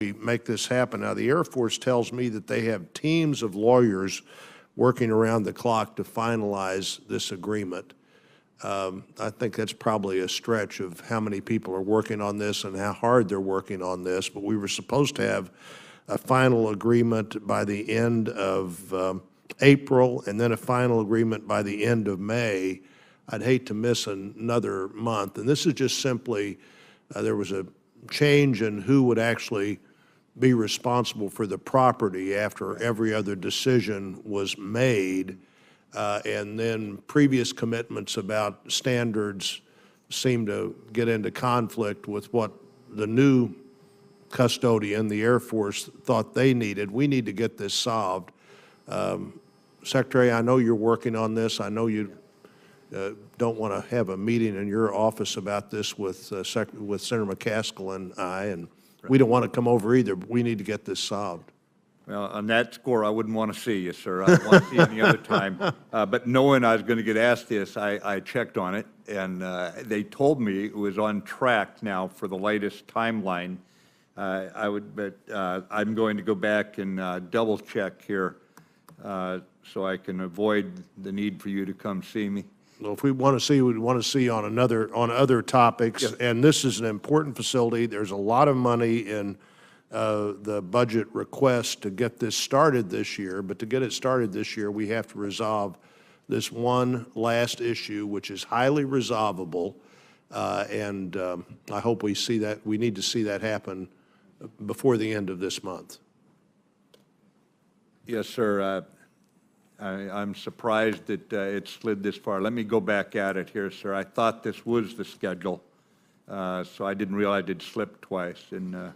we make this happen. Now, the Air Force tells me that they have teams of lawyers working around the clock to finalize this agreement. I think that's probably a stretch of how many people are working on this and how hard they're working on this, but we were supposed to have a final agreement by the end of April and then a final agreement by the end of May. I'd hate to miss another month. And this is just simply, there was a change in who would actually be responsible for the property after every other decision was made. And then previous commitments about standards seem to get into conflict with what the new custodian, the Air Force, thought they needed. We need to get this solved. Secretary, I know you're working on this. I know you don't want to have a meeting in your office about this with Senator McCaskill and I, and we don't want to come over either, but we need to get this solved. Well, on that score, I wouldn't want to see you, sir. I don't want to see you any other time. But knowing I was going to get asked this, I checked on it, and they told me it was on track now for the latest timeline. I'm going to go back and double check here so I can avoid the need for you to come see me. Well, if we want to see, we'd want to see on other topics. Yes. And this is an important facility. There's a lot of money in the budget request to get this started this year, but to get it started this year, we have to resolve this one last issue, which is highly resolvable, and I hope we see that. We need to see that happen before the end of this month. Yes, sir. I'm surprised that it slid this far. Let me go back at it here, sir. I thought this was the schedule, so I didn't realize it slipped twice. And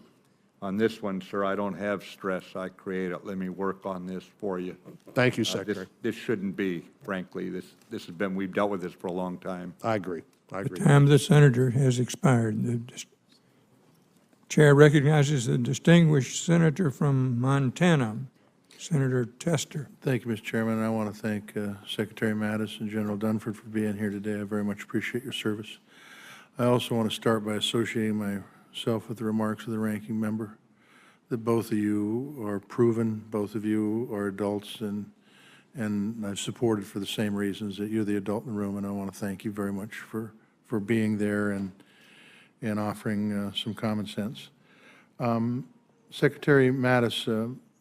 on this one, sir, I don't have stress. I create it. Let me work on this for you. Thank you, Secretary. This shouldn't be, frankly. This has been, we've dealt with this for a long time. I agree. I agree. The time of the senator has expired. The chair recognizes the distinguished senator from Montana, Senator Tester. Thank you, Mr. Chairman. I want to thank Secretary Mattis and General Dunford for being here today. I very much appreciate your service. I also want to start by associating myself with the remarks of the ranking member, that both of you are proven, both of you are adults, and I've supported for the same reasons, that you're the adult in the room, and I want to thank you very much for being there and offering some common sense. Secretary Mattis,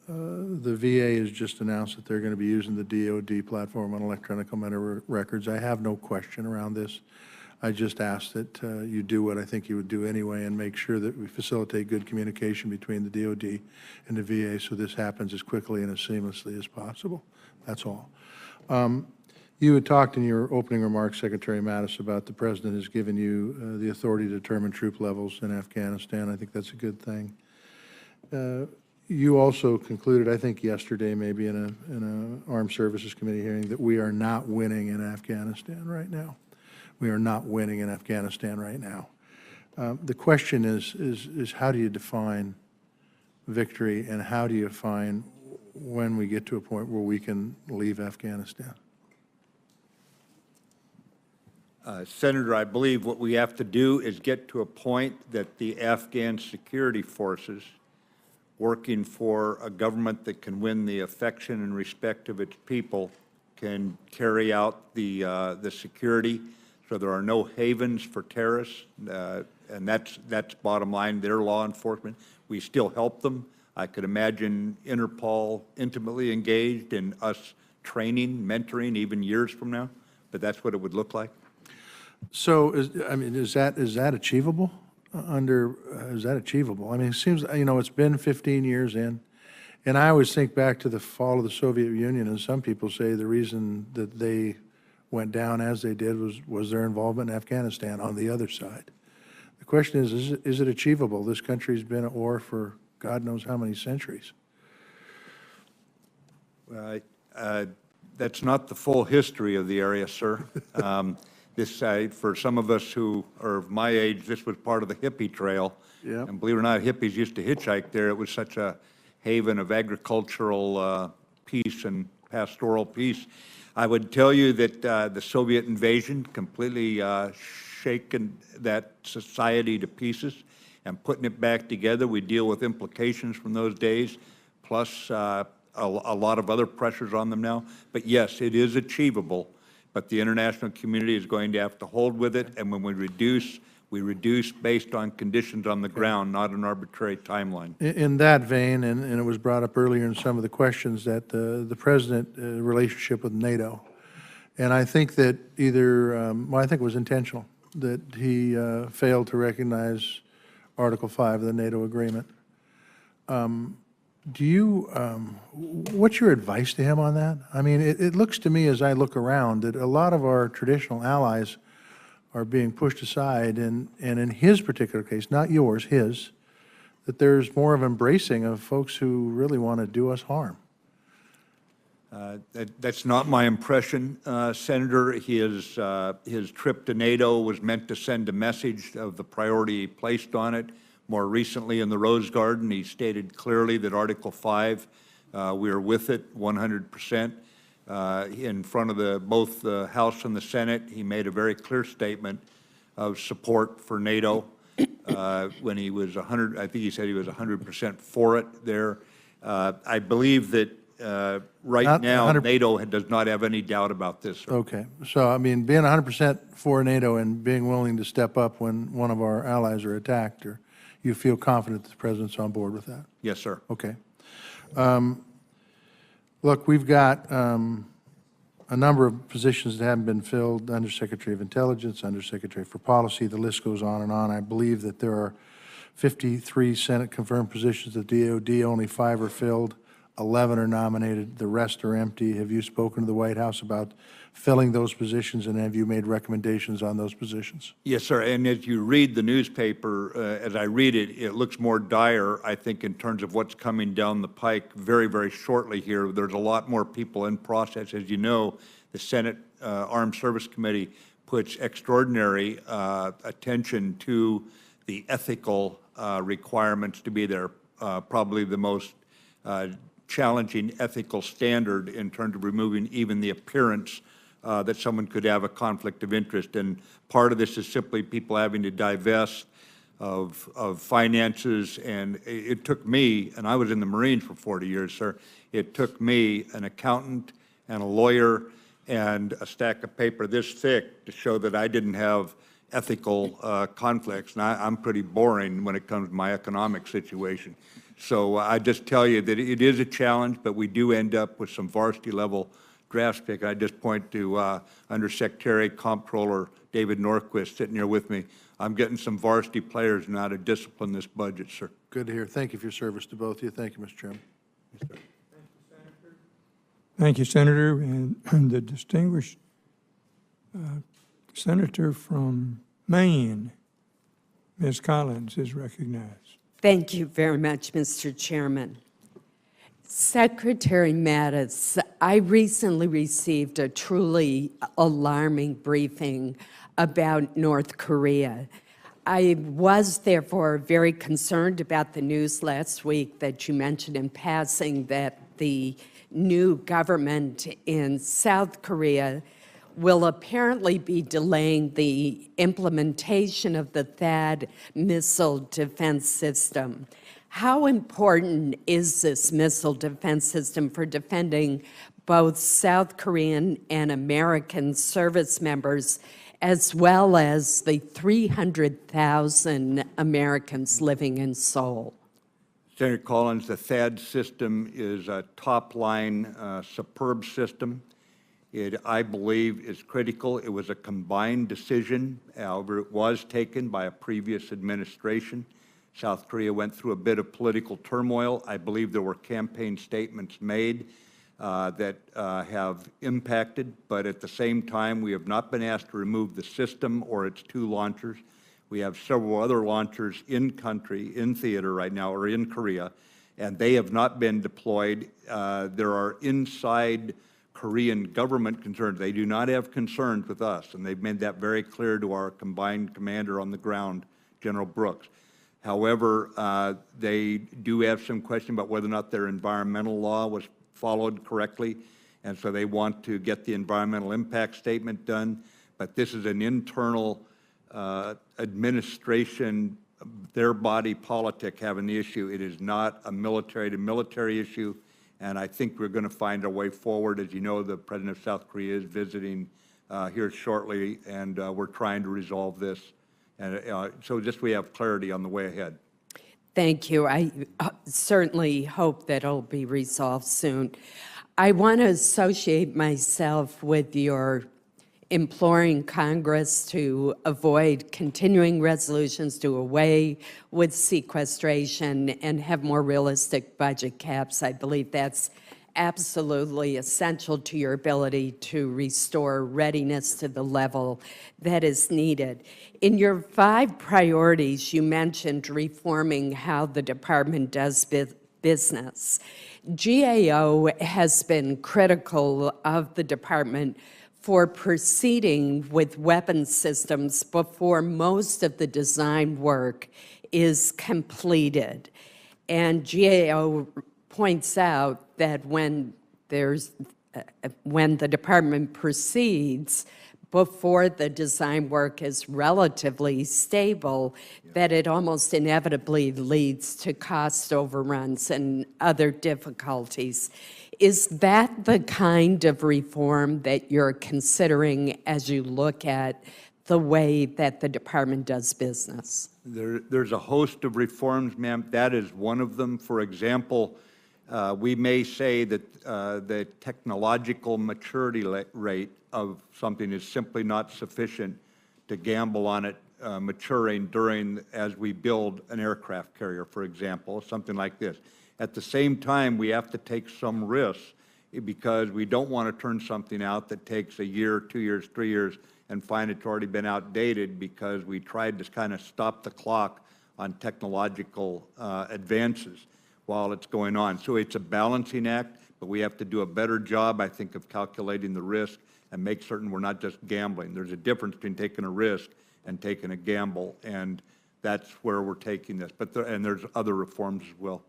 the VA has just announced that they're going to be using the DoD platform on electronic medical records. I have no question around this. I just ask that you do what I think you would do anyway and make sure that we facilitate good communication between the DoD and the VA so this happens as quickly and as seamlessly as possible. That's all. You had talked in your opening remarks, Secretary Mattis, about the President has given you the authority to determine troop levels in Afghanistan. I think that's a good thing. You also concluded, I think yesterday, maybe in an Armed Services Committee hearing, that we are not winning in Afghanistan right now. We are not winning in Afghanistan right now. The question is how do you define victory, and how do you define when we get to a point where we can leave Afghanistan? Senator, I believe what we have to do is get to a point that the Afghan security forces, working for a government that can win the affection and respect of its people, can carry out the security so there are no havens for terrorists, and that's bottom line. Their law enforcement, we still help them. I could imagine Interpol intimately engaged in us training, mentoring, even years from now, but that's what it would look like. So, is that achievable? Is that achievable? I mean, it seems, it's been 15 years in, and I always think back to the fall of the Soviet Union, and some people say the reason that they went down as they did was their involvement in Afghanistan on the other side. The question is it achievable? This country's been at war for God knows how many centuries. That's not the full history of the area, sir. For some of us who are of my age, this was part of the hippie trail. Yeah. And believe it or not, hippies used to hitchhike there. It was such a haven of agricultural peace and pastoral peace. I would tell you that the Soviet invasion completely shaken that society to pieces. and putting it back together. We deal with implications from those days, plus a lot of other pressures on them now. But yes, it is achievable, but the international community is going to have to hold with it, and when we reduce based on conditions on the ground, not an arbitrary timeline. In that vein, and it was brought up earlier in some of the questions, that the president relationship with NATO. And I think that either, well, I think it was intentional, that he failed to recognize Article 5 of the NATO agreement. Do you, what's your advice to him on that? I mean, it looks to me as I look around that a lot of our traditional allies are being pushed aside, and in his particular case, not yours, his, that there's more of embracing of folks who really want to do us harm. That's not my impression, Senator. His trip to NATO was meant to send a message of the priority he placed on it. More recently in the Rose Garden, he stated clearly that Article 5, we are with it 100%. In front of both the House and the Senate, he made a very clear statement of support for NATO when he was 100, I think he said he was 100% for it there. I believe that right now, NATO does not have any doubt about this. Okay. So, I mean, being 100% for NATO and being willing to step up when one of our allies are attacked, or you feel confident that the President's on board with that? Yes, sir. Okay. Look, we've got a number of positions that haven't been filled: Undersecretary of Intelligence, Undersecretary for Policy. The list goes on and on. I believe that there are 53 Senate confirmed positions at DOD. Only 5 are filled. 11 are nominated. The rest are empty. Have you spoken to the White House about filling those positions, and have you made recommendations on those positions? Yes, sir. And as you read the newspaper, as I read it, it looks more dire, I think, in terms of what's coming down the pike very, very shortly here. There's a lot more people in process. As you know, the Senate Armed Service Committee puts extraordinary attention to the ethical requirements to be there, probably the most challenging ethical standard in terms of removing even the appearance that someone could have a conflict of interest. And part of this is simply people having to divest of finances. And it took me, and I was in the Marines for 40 years, sir, it took me, an accountant and a lawyer and a stack of paper this thick to show that I didn't have ethical conflicts. And I'm pretty boring when it comes to my economic situation. So I just tell you that it is a challenge, but we do end up with some varsity level draft pick. I just point to Undersecretary Comptroller David Norquist sitting here with me. I'm getting some varsity players now to discipline this budget, sir. Good to hear. Thank you for your service to both of you. Thank you, Mr. Chairman. Yes, sir. Thank you, Senator. And the distinguished senator from Maine, Ms. Collins, is recognized. Thank you very much, Mr. Chairman. Secretary Mattis, I recently received a truly alarming briefing about North Korea. I was, therefore, very concerned about the news last week that you mentioned in passing that the new government in South Korea will apparently be delaying the implementation of the THAAD missile defense system. How important is this missile defense system for defending both South Korean and American service members, as well as the 300,000 Americans living in Seoul? Senator Collins, the THAAD system is a top-line, superb system. It, I believe, is critical. It was a combined decision. However, it was taken by a previous administration. South Korea went through a bit of political turmoil. I believe there were campaign statements made that have impacted, but at the same time, we have not been asked to remove the system or its 2 launchers. We have several other launchers in country, in theater right now, or in Korea, and they have not been deployed. There are inside Korean government concerns. They do not have concerns with us, and they've made that very clear to our combined commander on the ground, General Brooks. However, they do have some question about whether or not their environmental law was followed correctly, and so they want to get the environmental impact statement done. But this is an internal administration their body politic having the issue. It is not a military-to-military issue, and I think we're going to find a way forward. As you know, the President of South Korea is visiting here shortly, and we're trying to resolve this. And so just we have clarity on the way ahead. Thank you. I certainly hope that it'll be resolved soon. I want to associate myself with your imploring Congress to avoid continuing resolutions, do away with sequestration, and have more realistic budget caps. I believe that's absolutely essential to your ability to restore readiness to the level that is needed. In your 5 priorities, you mentioned reforming how the department does business. GAO has been critical of the department for proceeding with weapons systems before most of the design work is completed. And GAO points out that when the department proceeds before the design work is relatively stable, that it almost inevitably leads to cost overruns and other difficulties. Is that the kind of reform that you're considering as you look at the way that the department does business? There's a host of reforms, ma'am. That is one of them. For example, we may say that the technological maturity rate of something is simply not sufficient to gamble on it maturing as we build an aircraft carrier, for example, something like this. At the same time, we have to take some risks because we don't want to turn something out that takes a year, 2 years, 3 years, and find it's already been outdated because we tried to kind of stop the clock on technological advances while it's going on. So it's a balancing act, but we have to do a better job, I think, of calculating the risk and make certain we're not just gambling. There's a difference between taking a risk and taking a gamble, and that's where we're taking this. And there's other reforms as well.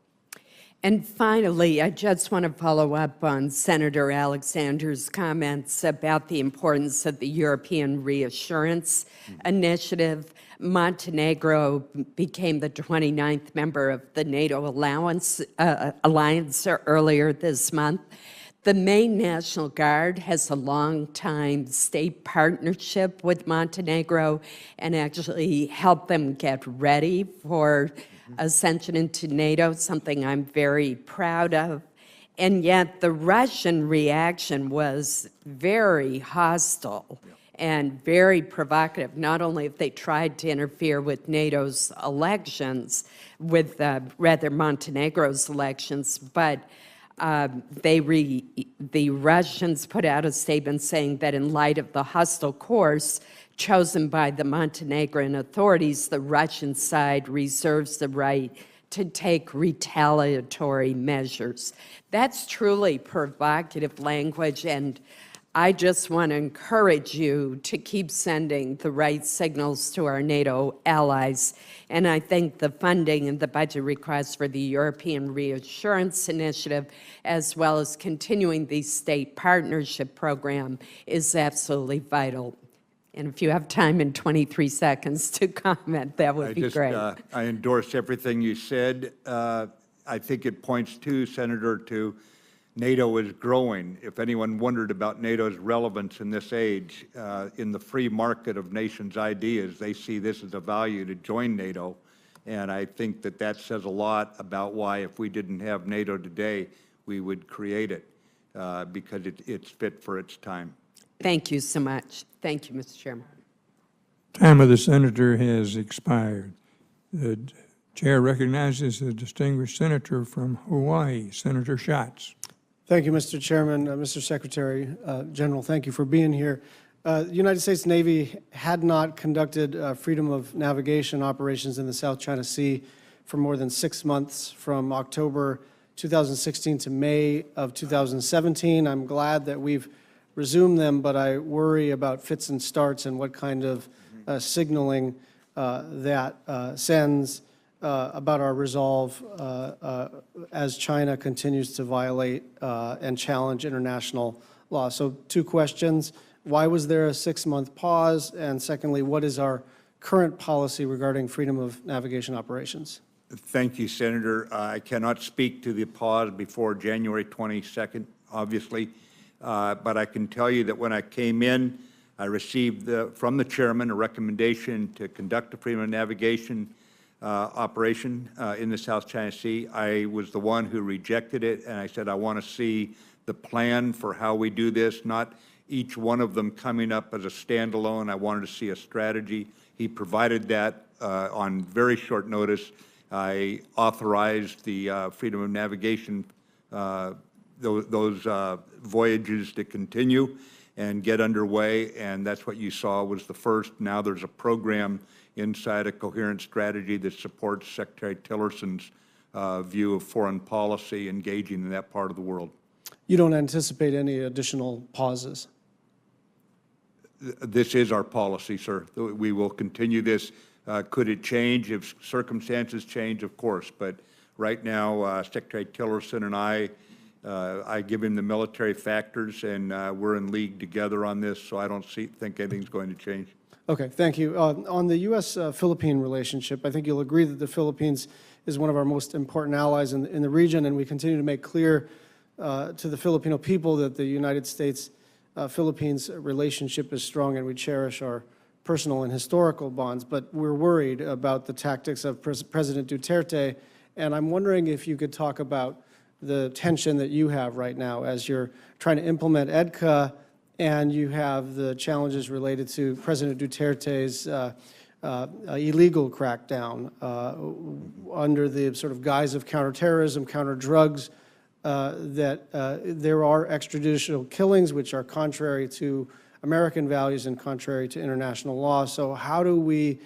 And finally, I just want to follow up on Senator Alexander's comments about the importance of the European Reassurance Initiative. Montenegro became the 29th member of the NATO alliance earlier this month. The Maine National Guard has a long-time state partnership with Montenegro and actually helped them get ready for ascension into NATO, something I'm very proud of. And yet the Russian reaction was very hostile and very provocative, not only if they tried to interfere with NATO's elections, with rather Montenegro's elections, but the Russians put out a statement saying that in light of the hostile course chosen by the Montenegrin authorities, the Russian side reserves the right to take retaliatory measures. That's truly provocative language, and I just want to encourage you to keep sending the right signals to our NATO allies. And I think the funding and the budget requests for the European Reassurance Initiative, as well as continuing the state partnership program, is absolutely vital. And if you have time in 23 seconds to comment, that would be great. I endorse everything you said. I think it points to, Senator, to NATO is growing. If anyone wondered about NATO's relevance in this age, in the free market of nations' ideas, they see this as a value to join NATO. And I think that that says a lot about why, if we didn't have NATO today, we would create it because it's fit for its time. Thank you so much. Thank you, Mr. Chairman. Time of the senator has expired. The chair recognizes the distinguished senator from Hawaii, Senator Schatz. Thank you, Mr. Chairman. Mr. Secretary General, thank you for being here. The United States Navy had not conducted freedom of navigation operations in the South China Sea for more than 6 months, from October 2016 to May of 2017. I'm glad that we've resumed them, but I worry about fits and starts and what kind of signaling that sends about our resolve as China continues to violate and challenge international law. So 2 questions. Why was there a 6-month pause? And secondly, what is our current policy regarding freedom of navigation operations? Thank you, Senator. I cannot speak to the pause before January 22nd, obviously, but I can tell you that when I came in, I received from the chairman a recommendation to conduct a freedom of navigation operation in the South China Sea. I was the one who rejected it, and I said I want to see the plan for how we do this, not each one of them coming up as a standalone. I wanted to see a strategy. He provided that on very short notice. I authorized the freedom of navigation, those voyages to continue and get underway, and that's what you saw was the first. Now there's a program inside a coherent strategy that supports Secretary Tillerson's view of foreign policy engaging in that part of the world. You don't anticipate any additional pauses? This is our policy, sir. We will continue this. Could it change if circumstances change? Of course, but right now, Secretary Tillerson and I give him the military factors, and we're in league together on this, so I don't think anything's going to change. Okay, thank you. On the U.S.-Philippine relationship, I think you'll agree that the Philippines is one of our most important allies in the region, and we continue to make clear to the Filipino people that the United States-Philippines relationship is strong, and we cherish our personal and historical bonds, but we're worried about the tactics of President Duterte, and I'm wondering if you could talk about the tension that you have right now as you're trying to implement EDCA, and you have the challenges related to President Duterte's illegal crackdown under the sort of guise of counterterrorism, counter-drugs, that there are extrajudicial killings which are contrary to American values and contrary to international law. So how do we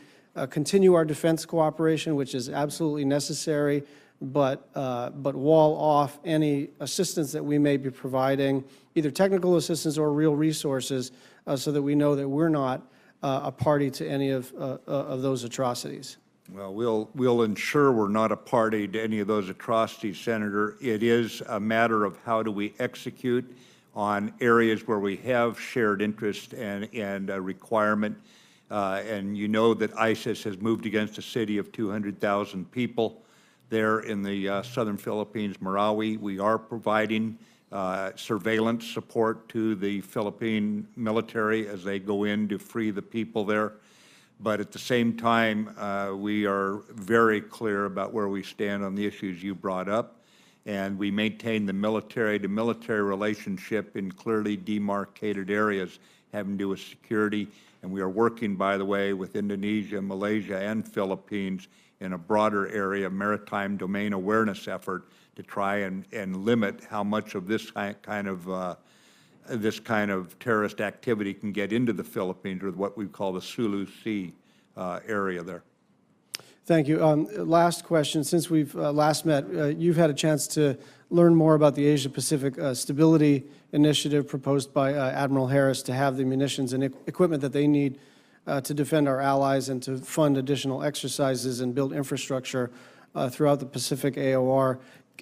continue our defense cooperation, which is absolutely necessary, but wall off any assistance that we may be providing, either technical assistance or real resources, so that we know that we're not a party to any of those atrocities? Well, we'll ensure we're not a party to any of those atrocities, Senator. It is a matter of how do we execute on areas where we have shared interest and a requirement. And you know that ISIS has moved against a city of 200,000 people there in the southern Philippines, Marawi. We are providing surveillance support to the Philippine military as they go in to free the people there. But at the same time, we are very clear about where we stand on the issues you brought up. And we maintain the military-to-military relationship in clearly demarcated areas having to do with security. And we are working, by the way, with Indonesia, Malaysia, and Philippines in a broader area, maritime domain awareness effort to try and limit how much of this kind of terrorist activity can get into the Philippines, or what we call the Sulu Sea area there. Thank you. Last question. Since we've last met, you've had a chance to learn more about the Asia-Pacific Stability Initiative proposed by Admiral Harris to have the munitions and equipment that they need to defend our allies and to fund additional exercises and build infrastructure throughout the Pacific AOR.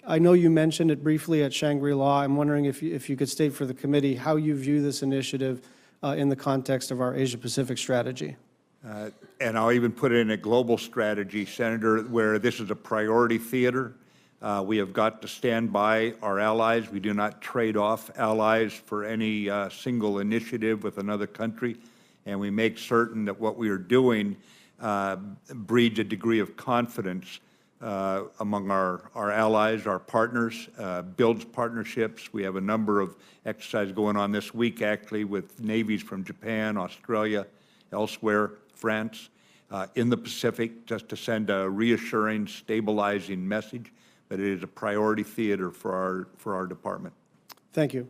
I know you mentioned it briefly at Shangri-La. I'm wondering if you could state for the committee how you view this initiative in the context of our Asia-Pacific strategy. And I'll even put it in a global strategy, Senator, where this is a priority theater. We have got to stand by our allies. We do not trade off allies for any single initiative with another country. And we make certain that what we are doing breeds a degree of confidence among our allies, our partners, builds partnerships. We have a number of exercises going on this week, actually, with navies from Japan, Australia, elsewhere, France, in the Pacific, just to send a reassuring, stabilizing message that it is a priority theater for our department. Thank you.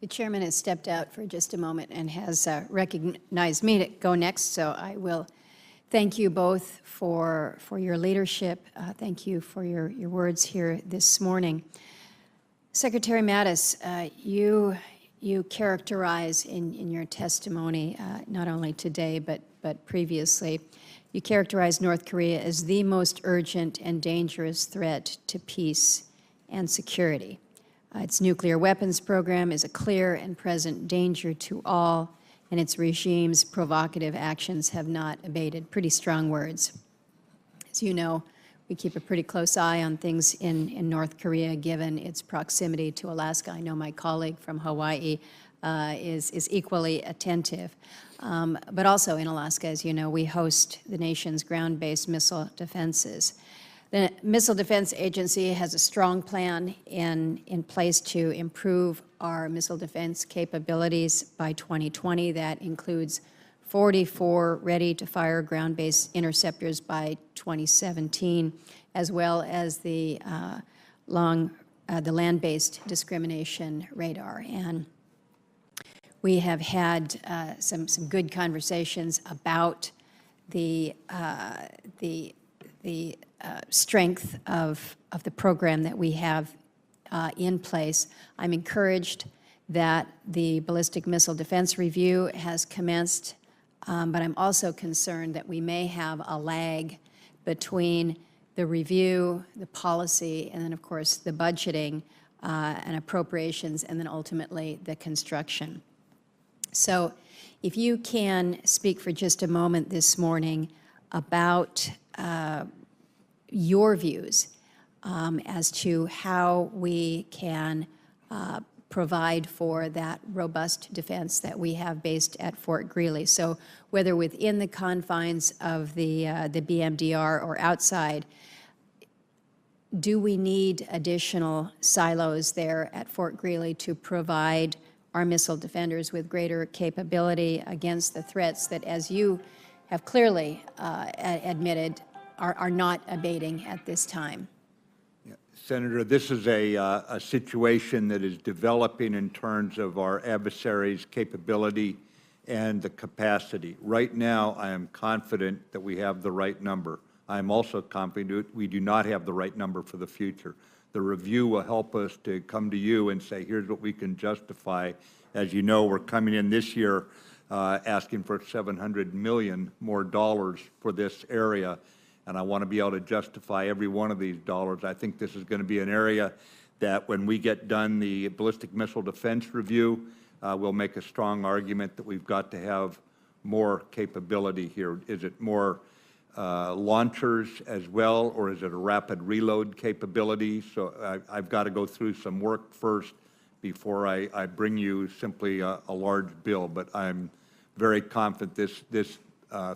The chairman has stepped out for just a moment and has recognized me to go next, so I will thank you both for your leadership. Thank you for your words here this morning. Secretary Mattis, you characterize in your testimony, not only today but previously, you characterize North Korea as the most urgent and dangerous threat to peace and security. Its nuclear weapons program is a clear and present danger to all, and its regime's provocative actions have not abated. Pretty strong words. As you know, we keep a pretty close eye on things in North Korea, given its proximity to Alaska. I know my colleague from Hawaii is equally attentive. But also in Alaska, as you know, we host the nation's ground-based missile defenses. The Missile Defense Agency has a strong plan in place to improve our missile defense capabilities by 2020. That includes 44 ready-to-fire ground-based interceptors by 2017, as well as the land-based discrimination radar. And we have had some good conversations about the strength of the program that we have in place. I'm encouraged that the Ballistic Missile Defense Review has commenced, but I'm also concerned that we may have a lag between the review, the policy, and then, of course, the budgeting and appropriations, and then ultimately the construction. So if you can speak for just a moment this morning about your views as to how we can provide for that robust defense that we have based at Fort Greely. So whether within the confines of the BMDR or outside, do we need additional silos there at Fort Greely to provide our missile defenders with greater capability against the threats that, as you have clearly admitted, are not abating at this time? Senator, this is a situation that is developing in terms of our adversaries' capability and the capacity. Right now, I am confident that we have the right number. I am also confident we do not have the right number for the future. The review will help us to come to you and say, here's what we can justify. As you know, we're coming in this year asking for $700 million more dollars for this area, and I want to be able to justify every one of these dollars. I think this is going to be an area that when we get done the Ballistic Missile Defense Review, we'll make a strong argument that we've got to have more capability here. Is it more launchers as well, or is it a rapid reload capability? So I've got to go through some work first before I bring you simply a large bill. But I'm very confident this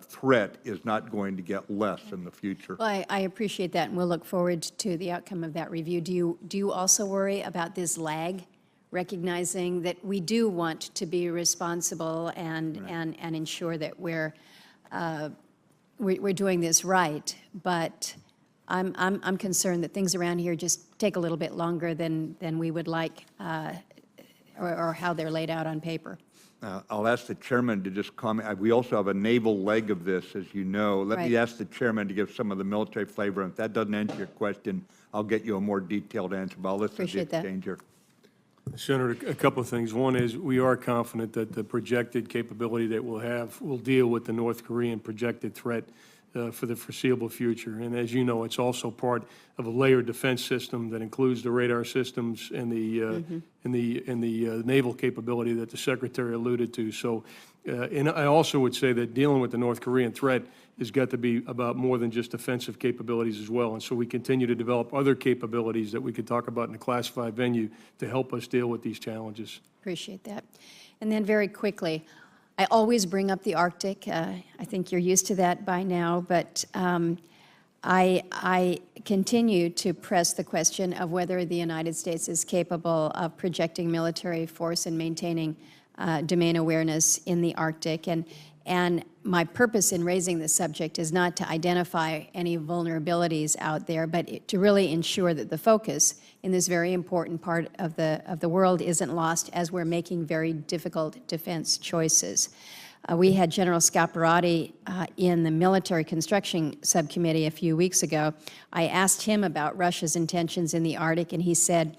threat is not going to get less in the future. Well, I appreciate that, and we'll look forward to the outcome of that review. Do you also worry about this lag, recognizing that we do want to be responsible and ensure that we're doing this right, but I'm concerned that things around here just take a little bit longer than we would like, or how they're laid out on paper. I'll ask the chairman to just comment. We also have a naval leg of this, as you know. Let me ask the chairman to give some of the military flavor. And if that doesn't answer your question, I'll get you a more detailed answer. But I'll listen to the exchanger. Senator, a couple of things. One is we are confident that the projected capability that we'll have will deal with the North Korean projected threat for the foreseeable future. And as you know, it's also part of a layered defense system that includes the radar systems and the naval capability that the Secretary alluded to. So, and I also would say that dealing with the North Korean threat has got to be about more than just offensive capabilities as well. And so we continue to develop other capabilities that we could talk about in a classified venue to help us deal with these challenges. Appreciate that. And then very quickly, I always bring up the Arctic. I think you're used to that by now, but I continue to press the question of whether the United States is capable of projecting military force and maintaining domain awareness in the Arctic. And my purpose in raising this subject is not to identify any vulnerabilities out there, but to really ensure that the focus in this very important part of the world isn't lost as we're making very difficult defense choices. We had General Scaparrotti in the Military Construction Subcommittee a few weeks ago. I asked him about Russia's intentions in the Arctic, and he said,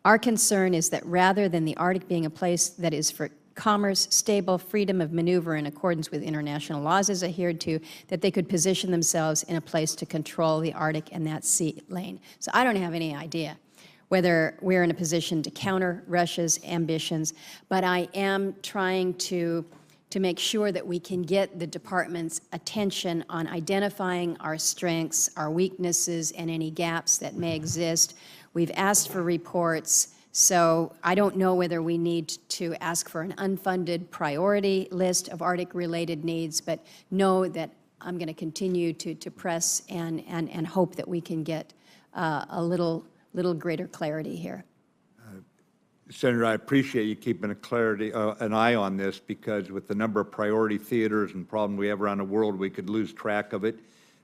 our concern is that rather than the Arctic being a place that is for commerce, stable, freedom of maneuver in accordance with international laws is adhered to, that they could position themselves in a place to control the Arctic and that sea lane. So I don't have any idea whether we're in a position to counter Russia's ambitions, but I am trying to to make sure that we can get the department's attention on identifying our strengths, our weaknesses, and any gaps that may exist. We've asked for reports, so I don't know whether we need to ask for an unfunded priority list of Arctic-related needs, but know that I'm going to continue to press and hope that we can get a little greater clarity here. Senator, I appreciate you keeping an eye on this, because with the number of priority theaters and problems we have around the world, we could lose track of it.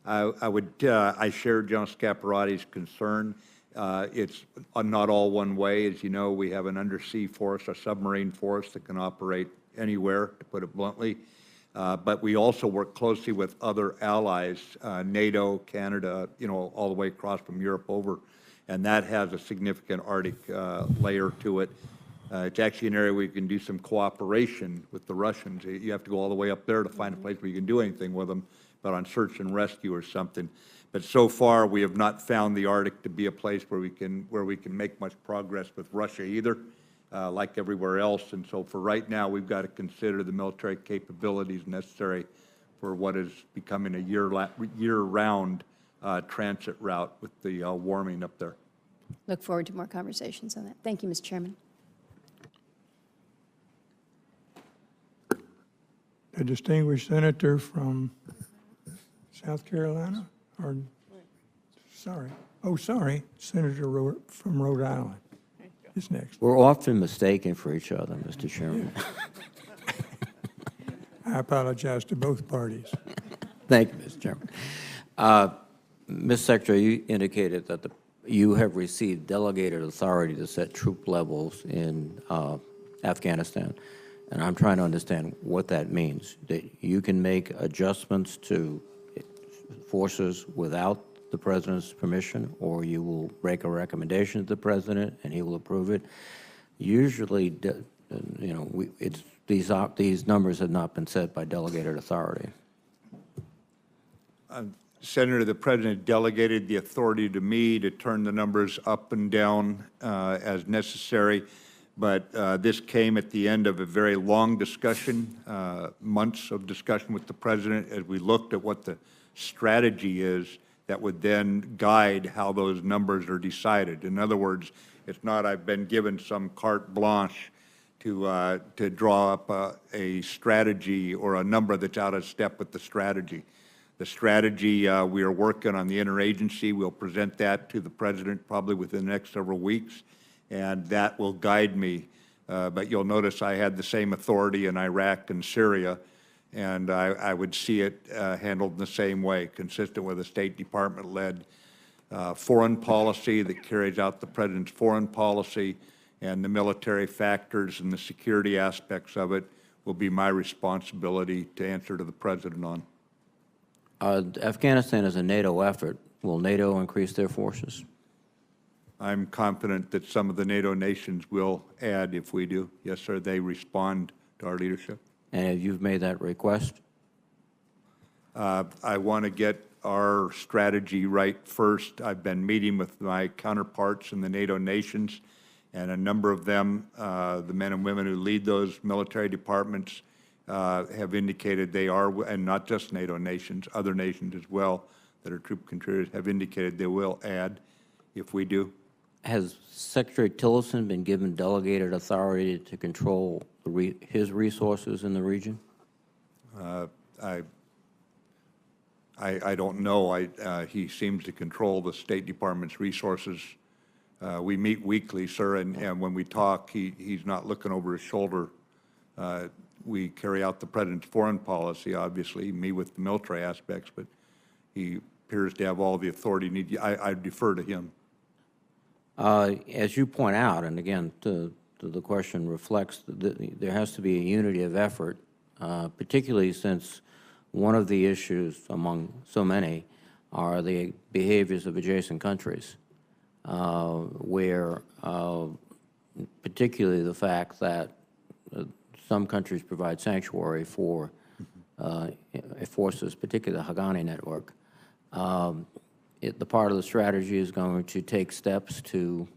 I share General Scaparotti's concern. It's not all one way. As you know, we have an undersea force, a submarine force that can operate anywhere, to put it bluntly. But we also work closely with other allies, NATO, Canada, all the way across from Europe over. And that has a significant Arctic layer to it. It's actually an area where you can do some cooperation with the Russians. You have to go all the way up there to find a place where you can do anything with them, but on search and rescue or something. But so far, we have not found the Arctic to be a place where we can make much progress with Russia either, like everywhere else. And so for right now, we've got to consider the military capabilities necessary for what is becoming a year-round transit route with the warming up there. Look forward to more conversations on that. Thank you, Mr. Chairman. The distinguished senator from South Carolina, or, sorry, Senator from Rhode Island is next. We're often mistaken for each other, Mr. Chairman. I apologize to both parties. Thank you, Mr. Chairman. Ms. Secretary, you indicated that you have received delegated authority to set troop levels in Afghanistan, and I'm trying to understand what that means. That you can make adjustments to forces without the President's permission, or you will make a recommendation to the President and he will approve it. Usually, these numbers have not been set by delegated authority. Senator, the President delegated the authority to me to turn the numbers up and down as necessary, but this came at the end of a very long discussion, months of discussion with the President, as we looked at what the strategy is that would then guide how those numbers are decided. In other words, it's not I've been given some carte blanche to draw up a strategy or a number that's out of step with the strategy. The strategy we are working on the interagency. We'll present that to the President probably within the next several weeks, and that will guide me. But you'll notice I had the same authority in Iraq and Syria, and I would see it handled in the same way, consistent with a State Department-led foreign policy that carries out the President's foreign policy, and the military factors and the security aspects of it will be my responsibility to answer to the President on. Afghanistan is a NATO effort. Will NATO increase their forces? I'm confident that some of the NATO nations will add if we do. Yes, sir, they respond to our leadership. And have you made that request? I want to get our strategy right first. I've been meeting with my counterparts in the NATO nations, and a number of them, the men and women who lead those military departments, have indicated they are, and not just NATO nations, other nations as well that are troop contributors, have indicated they will add if we do. Has Secretary Tillerson been given delegated authority to control his resources in the region? I don't know. He seems to control the State Department's resources. We meet weekly, sir, and when we talk, he's not looking over his shoulder. We carry out the President's foreign policy, obviously, me with the military aspects, but he appears to have all the authority needed. I defer to him. As you point out, and again, the question reflects that there has to be a unity of effort, particularly since one of the issues among so many are the behaviors of adjacent countries, where particularly the fact that some countries provide sanctuary for forces, particularly the Haqqani network. The part of the strategy is going to take steps to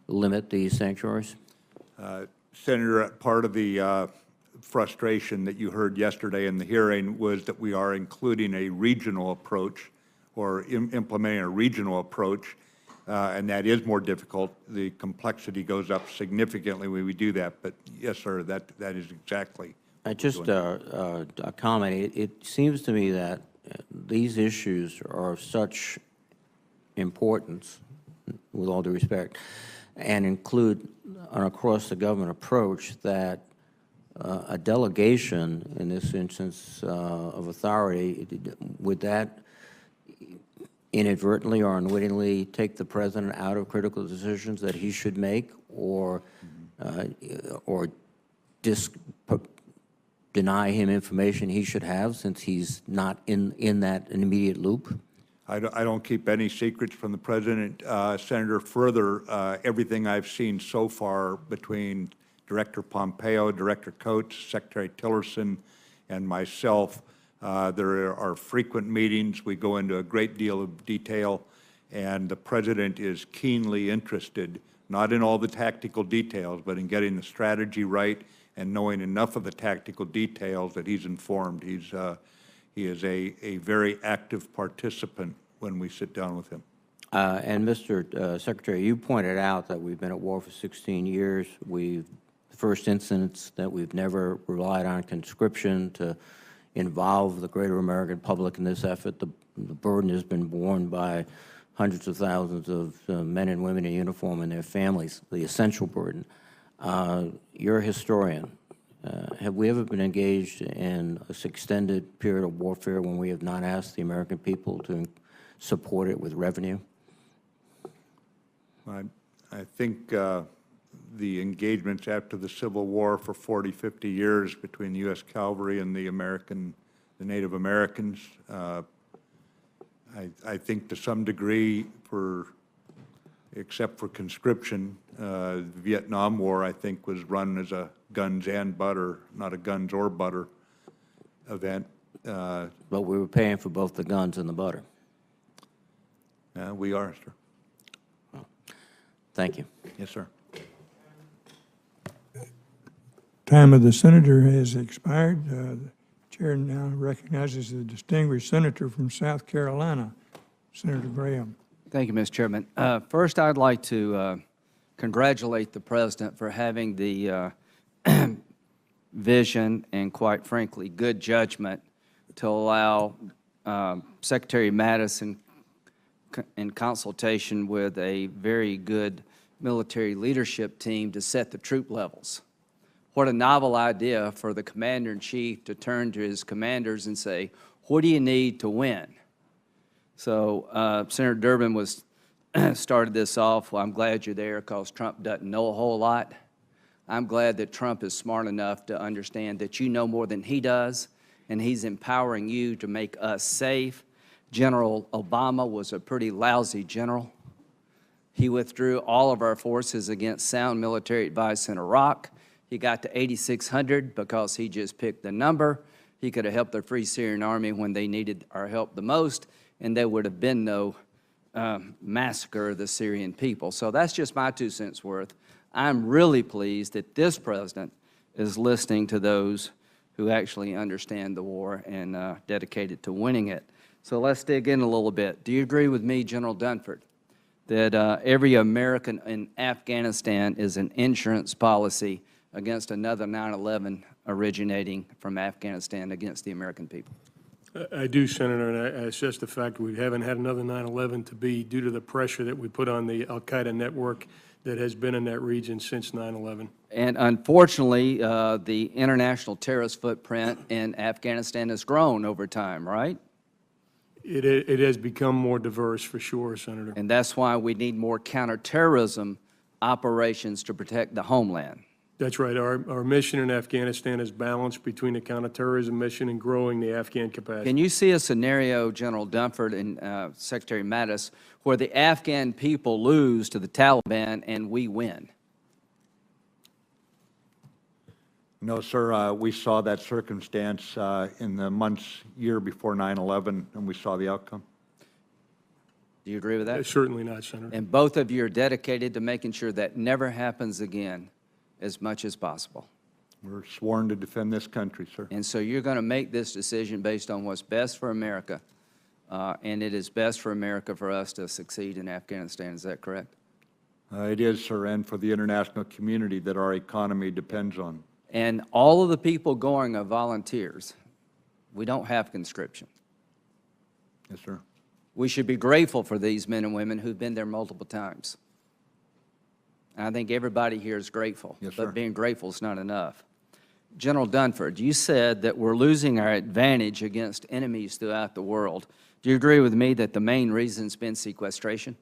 limit these sanctuaries? Senator, part of the frustration that you heard yesterday in the hearing was that we are including a regional approach or implementing a regional approach, and that is more difficult. The complexity goes up significantly when we do that. But yes, sir, that is exactly. Just a comment. It seems to me that these issues are of such importance, with all due respect, and include an across-the-government approach that a delegation, in this instance of authority, would that inadvertently or unwittingly take the president out of critical decisions that he should make, or deny him information he should have since he's not in that immediate loop? I don't keep any secrets from the president, Senator. Further, everything I've seen so far between Director Pompeo, Director Coates, Secretary Tillerson, and myself, there are frequent meetings. We go into a great deal of detail, and the president is keenly interested, not in all the tactical details, but in getting the strategy right and knowing enough of the tactical details that he's informed. He is a very active participant when we sit down with him. And Mr. Secretary, you pointed out that we've been at war for 16 years. The first instance that we've never relied on conscription to involve the greater American public in this effort. The burden has been borne by hundreds of thousands of men and women in uniform and their families, the essential burden. You're a historian. Have we ever been engaged in this extended period of warfare when we have not asked the American people to support it with revenue? I think the engagements after the Civil War for 40, 50 years between the U.S. Cavalry and the Native Americans, I think to some degree, except for conscription, the Vietnam War, I think, was run as a guns and butter, not a guns or butter event. But we were paying for both the guns and the butter. We are, sir. Well, thank you. Yes, sir. Time of the senator has expired. The chair now recognizes the distinguished senator from South Carolina, Senator Graham. Thank you, Mr. Chairman. First, I'd like to congratulate the president for having the vision and, quite frankly, good judgment to allow Secretary Mattis, in consultation with a very good military leadership team, to set the troop levels. What a novel idea for the commander-in-chief to turn to his commanders and say, what do you need to win? So Senator Durbin started this off. Well, I'm glad you're there because Trump doesn't know a whole lot. I'm glad that Trump is smart enough to understand that you know more than he does, and he's empowering you to make us safe. General Obama was a pretty lousy general. He withdrew all of our forces against sound military advice in Iraq. He got to 8,600 because he just picked the number. He could have helped the Free Syrian Army when they needed our help the most, and there would have been no massacre of the Syrian people. So that's just my 2 cents worth. I'm really pleased that this president is listening to those who actually understand the war and dedicated to winning it. So let's dig in a little bit. Do you agree with me, General Dunford, that every American in Afghanistan is an insurance policy against another 9/11 originating from Afghanistan against the American people? I do, Senator, and I assess the fact we haven't had another 9/11 to be due to the pressure that we put on the al-Qaeda network that has been in that region since 9/11. And unfortunately, the international terrorist footprint in Afghanistan has grown over time, right? It has become more diverse, for sure, Senator. And that's why we need more counterterrorism operations to protect the homeland. That's right. Our mission in Afghanistan is balanced between the counterterrorism mission and growing the Afghan capacity. Can you see a scenario, General Dunford and Secretary Mattis, where the Afghan people lose to the Taliban and we win? No, sir. We saw that circumstance in the year before 9/11, and we saw the outcome. Do you agree with that? Certainly not, Senator. And both of you are dedicated to making sure that never happens again as much as possible. We're sworn to defend this country, sir. And so you're going to make this decision based on what's best for America, and it is best for America for us to succeed in Afghanistan. Is that correct? It is, sir, and for the international community that our economy depends on. And all of the people going are volunteers. We don't have conscription. Yes, sir. We should be grateful for these men and women who've been there multiple times. And I think everybody here is grateful. Yes, sir. But being grateful is not enough. General Dunford, you said that we're losing our advantage against enemies throughout the world. Do you agree with me that the main reason's been sequestration?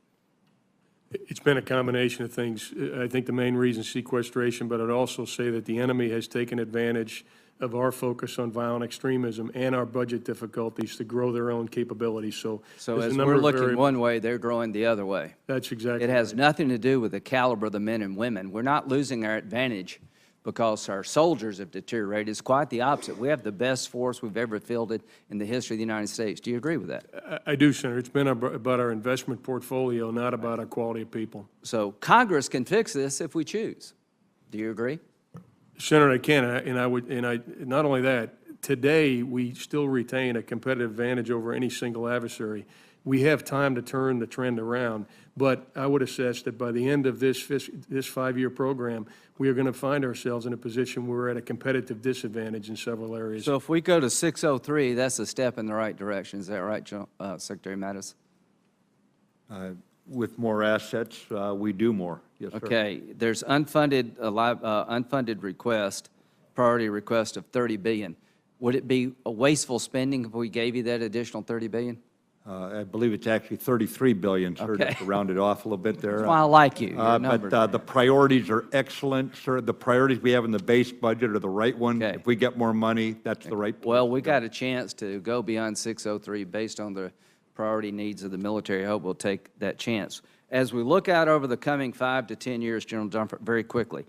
It's been a combination of things. I think the main reason is sequestration, but I'd also say that the enemy has taken advantage of our focus on violent extremism and our budget difficulties to grow their own capabilities. So there's as a number we're of looking variables. one way, they're growing the other way. That's exactly It has right. nothing to do with the caliber of the men and women. We're not losing our advantage because our soldiers have deteriorated. It's quite the opposite. We have the best force we've ever fielded in the history of the United States. Do you agree with that? I do, Senator. It's been about our investment portfolio, not about our quality of people. So Congress can fix this if we choose. Do you agree? Senator, I can, not only that, today, we still retain a competitive advantage over any single adversary. We have time to turn the trend around, but I would assess that by the end of this 5-year program, we are going to find ourselves in a position where we're at a competitive disadvantage in several areas. So if we go to 603, that's a step in the right direction. Is that right, Secretary Mattis? With more assets, we do more. Yes, sir. Okay, there's unfunded request, priority request of $30 billion. Would it be a wasteful spending if we gave you that additional $30 billion? I believe it's actually $33 billion, sir, Okay. to round it off a little bit there. That's why I like you. Your But numbers. the priorities are excellent, sir. The priorities we have in the base budget are the right ones. Okay. If we get more money, that's the right place. Well, we got a chance to go beyond 603 based on the priority needs of the military. I hope we'll take that chance. As we look out over the coming 5 to 10 years, General Dunford, very quickly,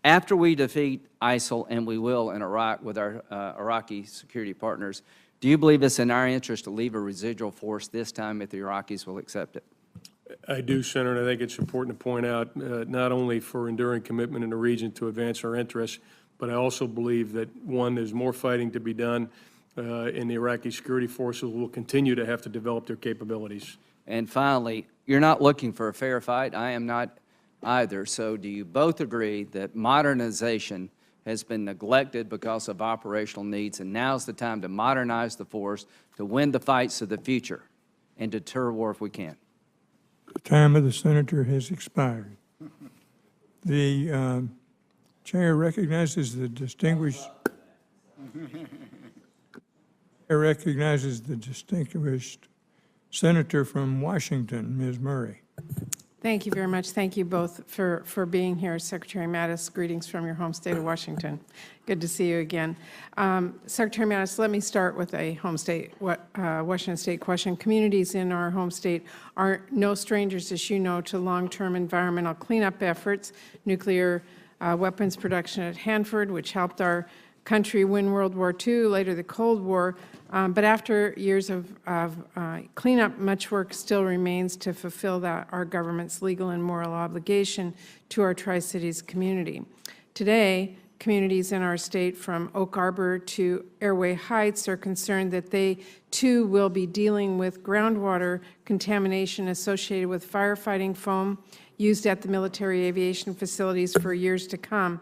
after we defeat ISIL, and we will in Iraq with our Iraqi security partners, do you believe it's in our interest to leave a residual force this time if the Iraqis will accept it? I do, Senator, and I think it's important to point out, not only for enduring commitment in the region to advance our interests, but I also believe that, one, there's more fighting to be done, and the Iraqi security forces will continue to have to develop their capabilities. And finally, you're not looking for a fair fight. I am not either. So do you both agree that modernization has been neglected because of operational needs, and now's the time to modernize the force, to win the fights of the future, and deter war if we can? The time of the senator has expired. The chair recognizes the distinguished senator from Washington, Ms. Murray. Thank you very much. Thank you both for being here. Secretary Mattis, greetings from your home state of Washington. Good to see you again. Secretary Mattis, let me start with a home state, Washington State question. Communities in our home state are no strangers, as you know, to long-term environmental cleanup efforts, nuclear weapons production at Hanford, which helped our country win World War II, later the Cold War. But after years of cleanup, much work still remains to fulfill our government's legal and moral obligation to our Tri-Cities community. Today, communities in our state from Oak Arbor to Airway Heights are concerned that they too will be dealing with groundwater contamination associated with firefighting foam used at the military aviation facilities for years to come.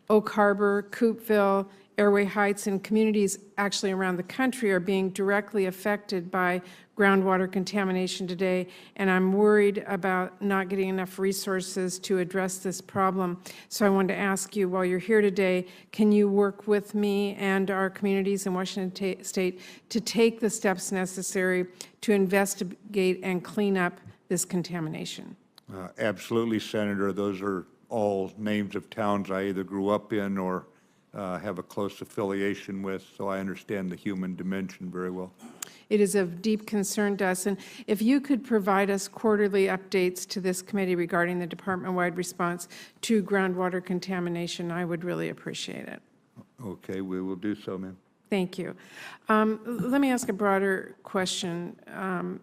Oak Harbor, Coopville, Airway Heights, and communities actually around the country are being directly affected by groundwater contamination today, and I'm worried about not getting enough resources to address this problem. So I wanted to ask you, while you're here today, can you work with me and our communities in Washington State to take the steps necessary to investigate and clean up this contamination? Absolutely, Senator. Those are all names of towns I either grew up in or have a close affiliation with, so I understand the human dimension very well. It is of deep concern to us, and if you could provide us quarterly updates to this committee regarding the department-wide response to groundwater contamination, I would really appreciate it. Okay, we will do so, ma'am. Thank you. Let me ask a broader question.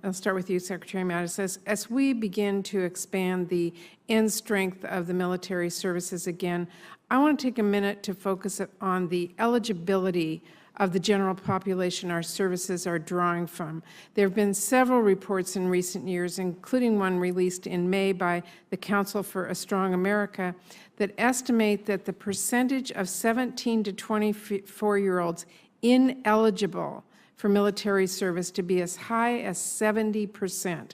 I'll start with you, Secretary Mattis. As we begin to expand the end strength of the military services again, I want to take a minute to focus on the eligibility of the general population our services are drawing from. There have been several reports in recent years, including one released in May by the Council for a Strong America, that estimate that the percentage of 17 to 24-year-olds ineligible for military service to be as high as 70%.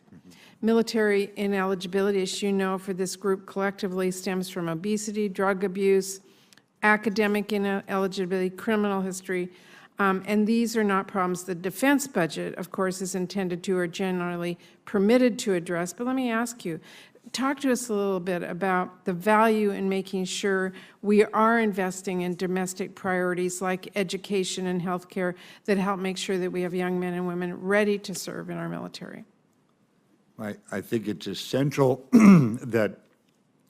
Military ineligibility, as you know, for this group collectively stems from obesity, drug abuse, academic ineligibility, criminal history, and these are not problems the defense budget, of course, is intended to or generally permitted to address. But let me ask you, talk to us a little bit about the value in making sure we are investing in domestic priorities like education and health care that help make sure that we have young men and women ready to serve in our military. I think it's essential that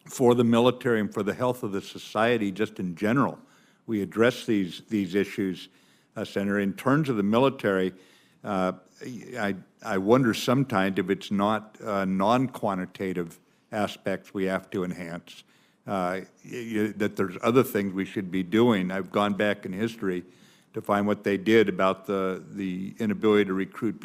for the military and for the health of the society just in general, we address these issues, Senator. In terms of the military, I wonder sometimes if it's not non-quantitative aspects we have to enhance, that there's other things we should be doing. I've gone back in history to find what they did about the inability to recruit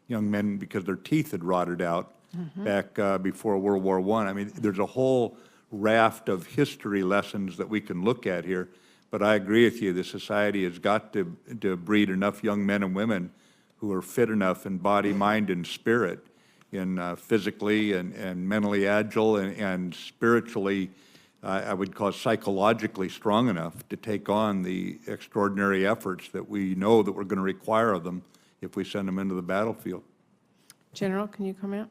young men because their teeth had rotted out back before World War I. I mean, there's a whole raft of history lessons that we can look at here. But I agree with you, the society has got to breed enough young men and women who are fit enough in body, mind, and spirit, in physically and mentally agile and spiritually, I would call psychologically strong enough to take on the extraordinary efforts that we know that we're going to require of them if we send them into the battlefield. General, can you comment?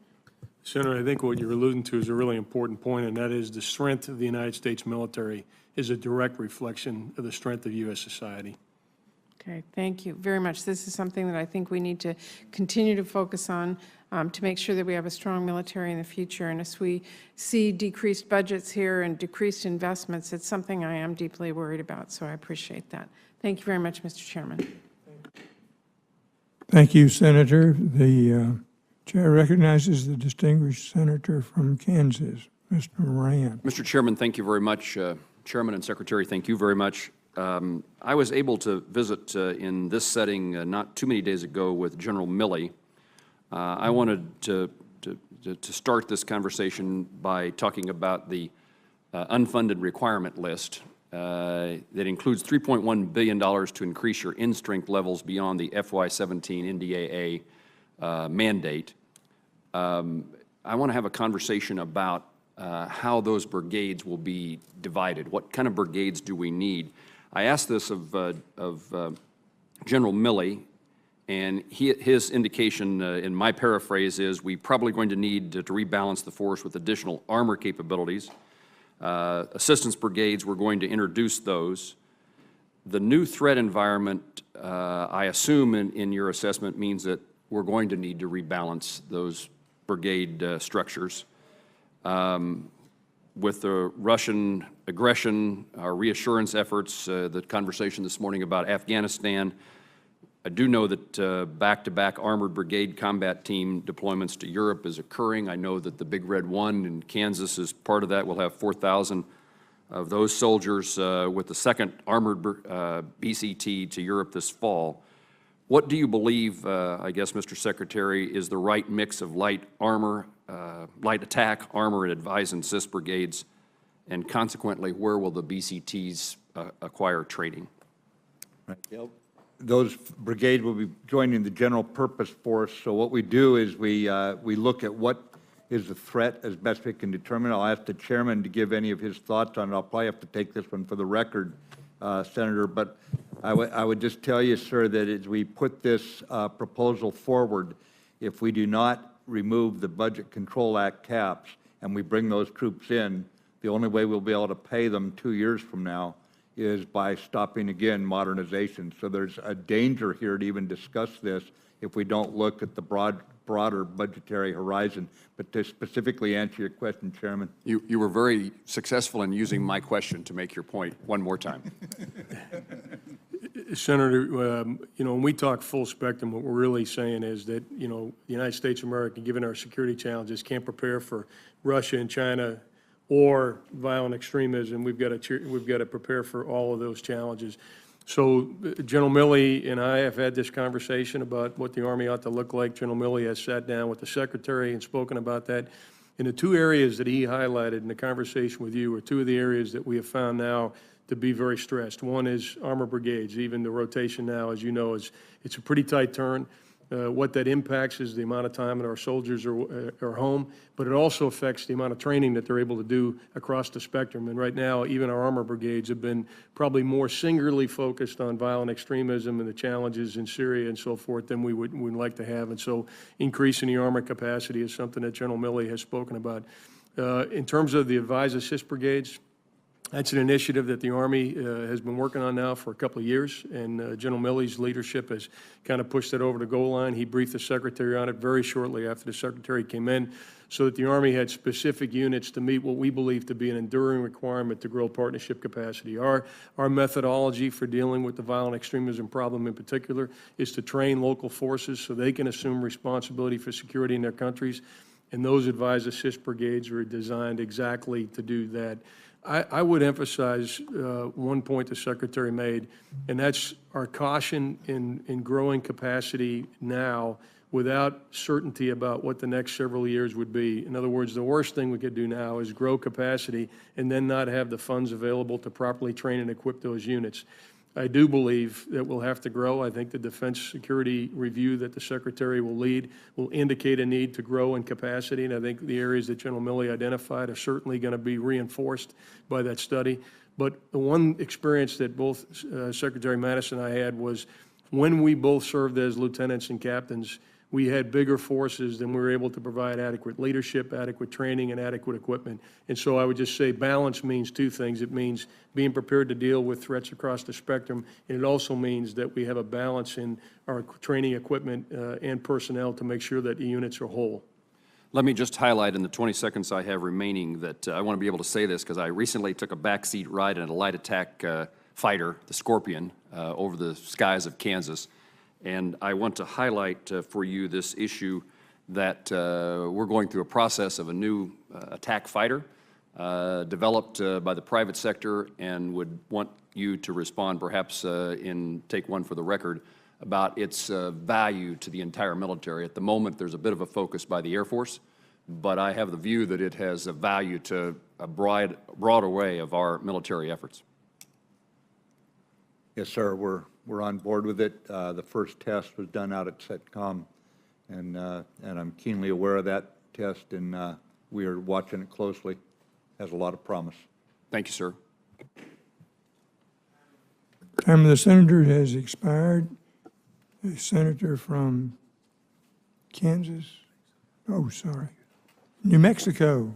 Senator, I think what you're alluding to is a really important point, and that is the strength of the United States military is a direct reflection of the strength of U.S. society. Okay, thank you very much. This is something that I think we need to continue to focus on to make sure that we have a strong military in the future. And as we see decreased budgets here and decreased investments, it's something I am deeply worried about, so I appreciate that. Thank you very much, Mr. Chairman. Thank you, Senator. The chair recognizes the distinguished senator from Kansas, Mr. Moran. Mr. Chairman, thank you very much. Chairman and Secretary, thank you very much. I was able to visit in this setting not too many days ago with General Milley. I wanted to start this conversation by talking about the unfunded requirement list that includes $3.1 billion to increase your in-strength levels beyond the FY17 NDAA mandate. I want to have a conversation about how those brigades will be divided. What kind of brigades do we need? I asked this of General Milley, and his indication in my paraphrase is we're probably going to need to rebalance the force with additional armor capabilities. Assistance brigades, we're going to introduce those. The new threat environment, I assume in your assessment, means that we're going to need to rebalance those brigade structures. With the Russian aggression, our reassurance efforts, the conversation this morning about Afghanistan, I do know that back-to-back armored brigade combat team deployments to Europe is occurring. I know that the Big Red One in Kansas is part of that. We'll have 4,000 of those soldiers with the second armored BCT to Europe this fall. What do you believe, I guess, Mr. Secretary, is the right mix of light armor, light attack, armor, and advise and assist brigades, and consequently, where will the BCTs acquire training? Right. Those brigades will be joining the general purpose force. So what we do is we look at what is the threat as best we can determine. I'll ask the chairman to give any of his thoughts on it. I'll probably have to take this one for the record, Senator, but I would just tell you, sir, that as we put this proposal forward, if we do not remove the Budget Control Act caps and we bring those troops in, the only way we'll be able to pay them 2 years from now is by stopping, again, modernization. So there's a danger here to even discuss this if we don't look at the broader budgetary horizon. But to specifically answer your question, Chairman. You were very successful in using my question to make your point one more time. Senator, when we talk full spectrum, what we're really saying is that, the United States of America, given our security challenges, can't prepare for Russia and China or violent extremism. We've got to prepare for all of those challenges. So General Milley and I have had this conversation about what the Army ought to look like. General Milley has sat down with the Secretary and spoken about that. And the two areas that he highlighted in the conversation with you are two of the areas that we have found now to be very stressed. One is armor brigades. Even the rotation now, as you know, it's a pretty tight turn. What that impacts is the amount of time that our soldiers are home, but it also affects the amount of training that they're able to do across the spectrum. And right now, even our armor brigades have been probably more singularly focused on violent extremism and the challenges in Syria and so forth than we'd like to have. And so increasing the armor capacity is something that General Milley has spoken about. In terms of the advise assist brigades, that's an initiative that the Army has been working on now for a couple of years, and General Milley's leadership has kind of pushed that over the goal line. He briefed the Secretary on it very shortly after the Secretary came in, so that the Army had specific units to meet what we believe to be an enduring requirement to grow partnership capacity. Our methodology for dealing with the violent extremism problem in particular is to train local forces so they can assume responsibility for security in their countries, and those advise assist brigades are designed exactly to do that. I would emphasize one point the Secretary made, and that's our caution in growing capacity now without certainty about what the next several years would be. In other words, the worst thing we could do now is grow capacity and then not have the funds available to properly train and equip those units. I do believe that we'll have to grow. I think the defense security review that the Secretary will lead will indicate a need to grow in capacity, and I think the areas that General Milley identified are certainly going to be reinforced by that study. But the one experience that both Secretary Mattis and I had was when we both served as lieutenants and captains, we had bigger forces than we were able to provide adequate leadership, adequate training, and adequate equipment. And so I would just say balance means two things. It means being prepared to deal with threats across the spectrum, and it also means that we have a balance in our training equipment and personnel to make sure that the units are whole. Let me just highlight in the 20 seconds I have remaining that I want to be able to say this because I recently took a backseat ride in a light attack fighter, the Scorpion, over the skies of Kansas. And I want to highlight for you this issue that we're going through a process of a new attack fighter developed by the private sector, and would want you to respond perhaps take one for the record about its value to the entire military. At the moment, there's a bit of a focus by the Air Force, but I have the view that it has a value to a broad array of our military efforts. Yes, sir, we're on board with it. The first test was done out at CENTCOM, and I'm keenly aware of that test, and we are watching it closely. Has a lot of promise. Thank you, sir. Time of the senator has expired. The senator from Kansas, New Mexico.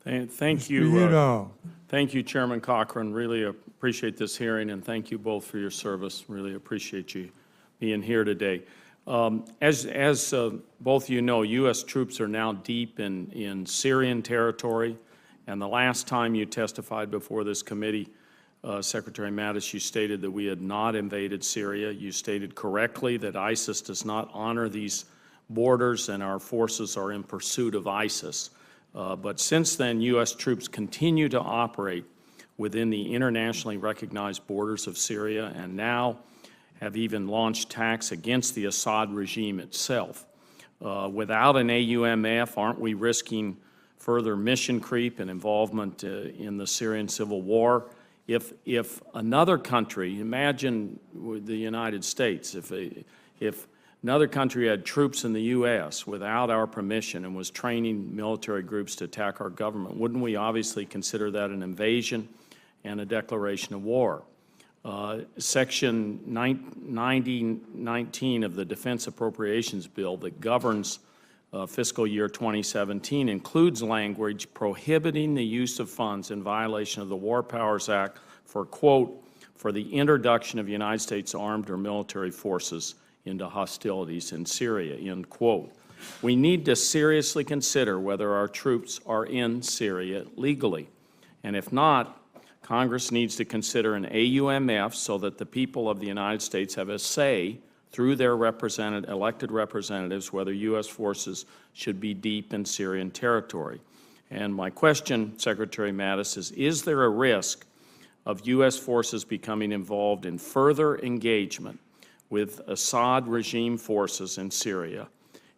Thank you. Thank you, Chairman Cochran. Really appreciate this hearing, and thank you both for your service. Really appreciate you being here today. As both of you know, U.S. troops are now deep in Syrian territory, and the last time you testified before this committee, Secretary Mattis, you stated that we had not invaded Syria. You stated correctly that ISIS does not honor these borders, and our forces are in pursuit of ISIS. But since then, U.S. troops continue to operate within the internationally recognized borders of Syria, and now have even launched attacks against the Assad regime itself. Without an AUMF, aren't we risking further mission creep and involvement in the Syrian civil war? If another country, imagine the United States, if another country had troops in the U.S. without our permission and was training military groups to attack our government, wouldn't we obviously consider that an invasion and a declaration of war? Section 9019 of the Defense Appropriations Bill that governs fiscal year 2017 includes language prohibiting the use of funds in violation of the War Powers Act for, quote, for the introduction of United States armed or military forces into hostilities in Syria, end quote. We need to seriously consider whether our troops are in Syria legally, and if not, Congress needs to consider an AUMF so that the people of the United States have a say through their elected representatives whether U.S. forces should be deep in Syrian territory. And my question, Secretary Mattis, is there a risk of U.S. forces becoming involved in further engagement with Assad regime forces in Syria?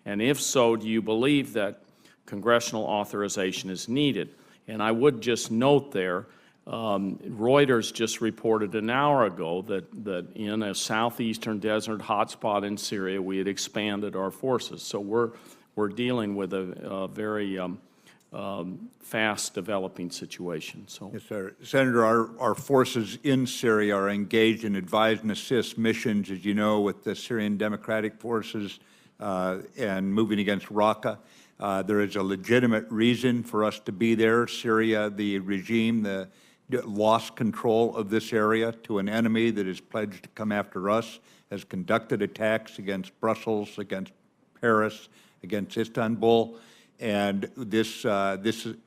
And if so, do you believe that congressional authorization is needed? And I would just note there, Reuters just reported an hour ago that in a southeastern desert hotspot in Syria, we had expanded our forces. So we're dealing with a very fast developing situation. So. Yes, sir. Senator, our forces in Syria are engaged in advise and assist missions, as you know, with the Syrian Democratic Forces and moving against Raqqa. There is a legitimate reason for us to be there. Syria, the regime, lost control of this area to an enemy that is pledged to come after us, has conducted attacks against Brussels, against Paris, against Istanbul. And this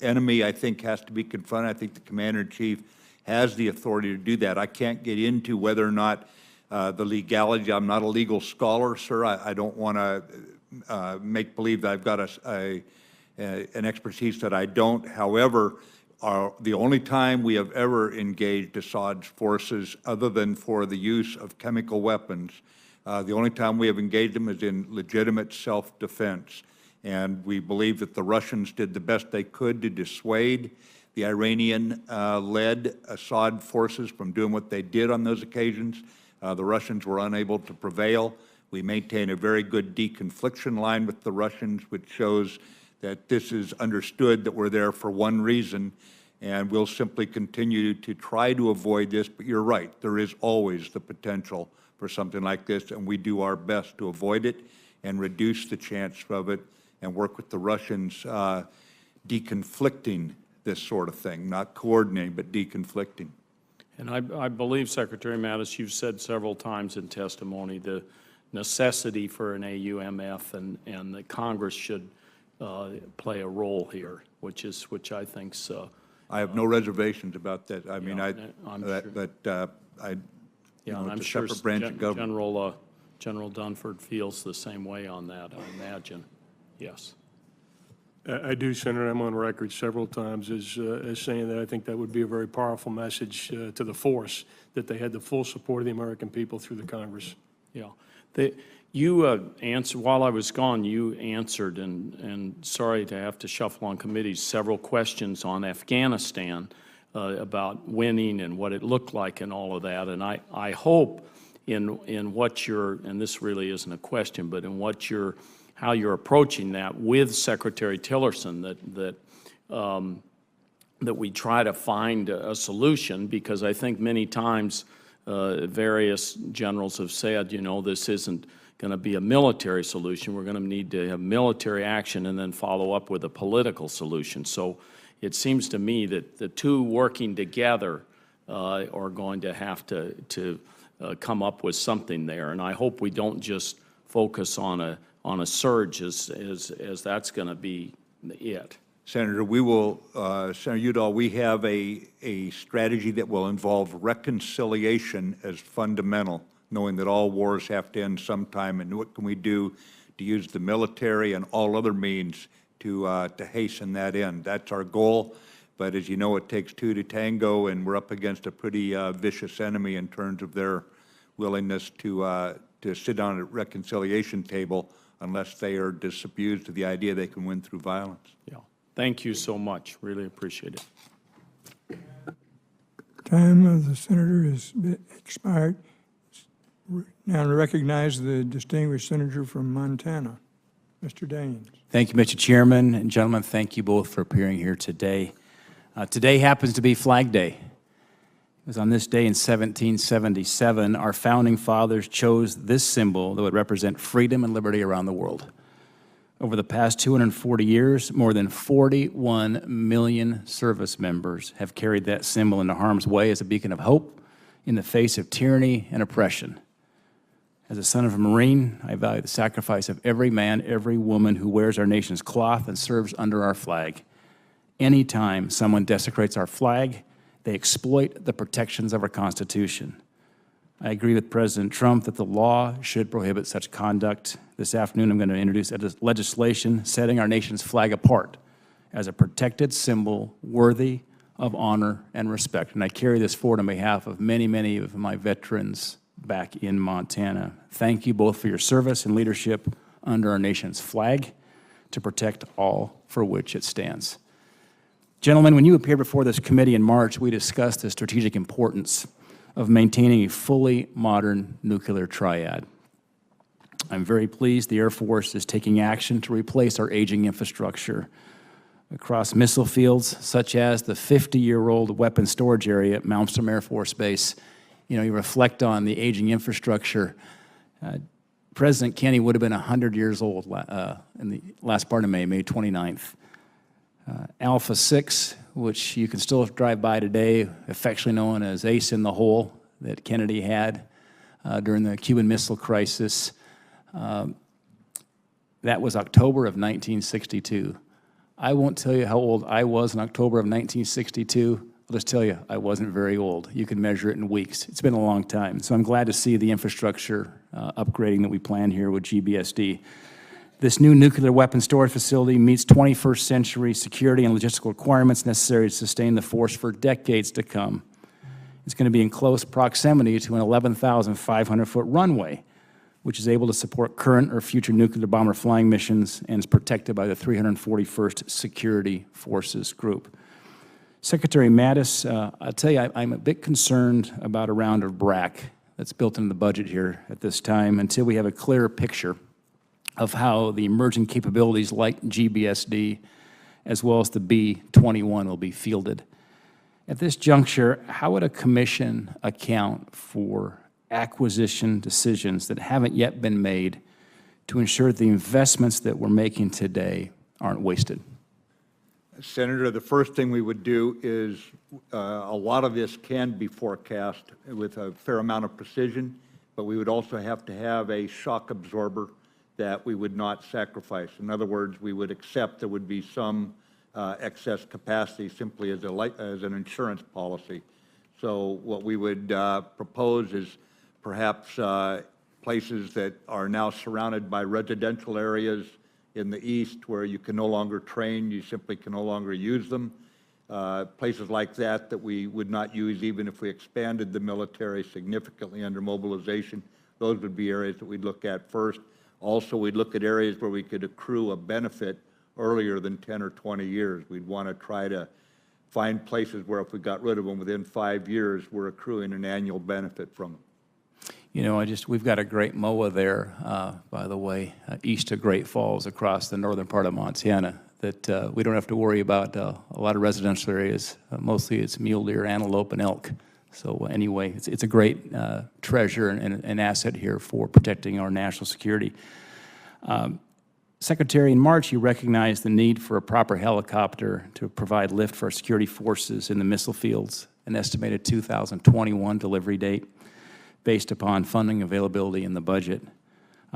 enemy, I think, has to be confronted. I think the Commander-in-Chief has the authority to do that. I can't get into whether or not the legality. I'm not a legal scholar, sir. I don't want to make believe that I've got an expertise that I don't. However, the only time we have ever engaged Assad's forces, other than for the use of chemical weapons, the only time we have engaged them is in legitimate self-defense. And we believe that the Russians did the best they could to dissuade the Iranian-led Assad forces from doing what they did on those occasions. The Russians were unable to prevail. We maintain a very good deconfliction line with the Russians, which shows that this is understood that we're there for one reason, and we'll simply continue to try to avoid this. But you're right, there is always the potential for something like this, and we do our best to avoid it and reduce the chance of it and work with the Russians deconflicting this sort of thing, not coordinating, but deconflicting. And I believe, Secretary Mattis, you've said several times in testimony the necessity for an AUMF and that Congress should play a role here, which I think's. I have no reservations about that. I mean, I'm sure General Dunford feels the same way on that, I imagine. Yes. I do, Senator. I'm on record several times as saying that I think that would be a very powerful message to the force, that they had the full support of the American people through the Congress. Yeah. You answered, while I was gone, you answered, and sorry to have to shuffle on committees, several questions on Afghanistan about winning and what it looked like and all of that. And I hope in what you're, and this really isn't a question, but in what you're, how you're approaching that with Secretary Tillerson, that we try to find a solution, because I think many times various generals have said, you know, this isn't going to be a military solution. We're going to need to have military action and then follow up with a political solution. So it seems to me that the two working together are going to have to come up with something there. And I hope we don't just focus on a surge as that's going to be it. Senator, we will, Senator Udall, we have a strategy that will involve reconciliation as fundamental, knowing that all wars have to end sometime, and what can we do to use the military and all other means to hasten that end. That's our goal, but as you know, it takes two to tango, and we're up against a pretty vicious enemy in terms of their willingness to sit down at a reconciliation table unless they are disabused of the idea they can win through violence. Yeah. Thank you so much. Really appreciate it. Time of the senator is expired. Now to recognize the distinguished senator from Montana, Mr. Daines. Thank you, Mr. Chairman, and gentlemen, thank you both for appearing here today. Today happens to be Flag Day. It was on this day in 1777, our founding fathers chose this symbol that would represent freedom and liberty around the world. Over the past 240 years, more than 41 million service members have carried that symbol into harm's way as a beacon of hope in the face of tyranny and oppression. As a son of a Marine, I value the sacrifice of every man, every woman who wears our nation's cloth and serves under our flag. Anytime someone desecrates our flag, They exploit the protections of our Constitution. I agree with President Trump that the law should prohibit such conduct. This afternoon, I'm going to introduce legislation setting our nation's flag apart as a protected symbol worthy of honor and respect. And I carry this forward on behalf of many, many of my veterans back in Montana. Thank you both for your service and leadership under our nation's flag to protect all for which it stands. Gentlemen, when you appeared before this committee in March, we discussed the strategic importance of maintaining a fully modern nuclear triad. I'm very pleased the Air Force is taking action to replace our aging infrastructure across missile fields, such as the 50-year-old weapons storage area at Malmstrom Air Force Base. You know, you reflect on the aging infrastructure. President Kennedy would have been 100 years old in the last part of May 29th. Alpha 6, which you can still drive by today, affectionately known as Ace in the Hole, that Kennedy had during the Cuban Missile Crisis. That was October of 1962. I won't tell you how old I was in October of 1962. I'll just tell you, I wasn't very old. You can measure it in weeks. It's been a long time. So I'm glad to see the infrastructure upgrading that we plan here with GBSD. This new nuclear weapon storage facility meets 21st century security and logistical requirements necessary to sustain the force for decades to come. It's going to be in close proximity to an 11,500-foot runway, which is able to support current or future nuclear bomber flying missions and is protected by the 341st Security Forces Group. Secretary Mattis, I'll tell you, I'm a bit concerned about a round of BRAC that's built into the budget here at this time until we have a clearer picture of how the emerging capabilities like GBSD as well as the B-21 will be fielded. At this juncture, how would a commission account for acquisition decisions that haven't yet been made to ensure the investments that we're making today aren't wasted? Senator, the first thing we would do is a lot of this can be forecast with a fair amount of precision, but we would also have to have a shock absorber that we would not sacrifice. In other words, we would accept there would be some excess capacity simply as an insurance policy. So what we would propose is perhaps places that are now surrounded by residential areas in the east where you can no longer train, you simply can no longer use them. Places like that that we would not use even if we expanded the military significantly under mobilization. Those would be areas that we'd look at first. Also, we'd look at areas where we could accrue a benefit earlier than 10 or 20 years. We'd want to try to find places where if we got rid of them within 5 years, we're accruing an annual benefit from them. You know, we've got a great MOA there, by the way, east of Great Falls across the northern part of Montana that we don't have to worry about a lot of residential areas. Mostly it's mule deer, antelope, and elk. So anyway, it's a great treasure and an asset here for protecting our national security. Secretary, in March, you recognized the need for a proper helicopter to provide lift for our security forces in the missile fields, an estimated 2021 delivery date based upon funding availability in the budget.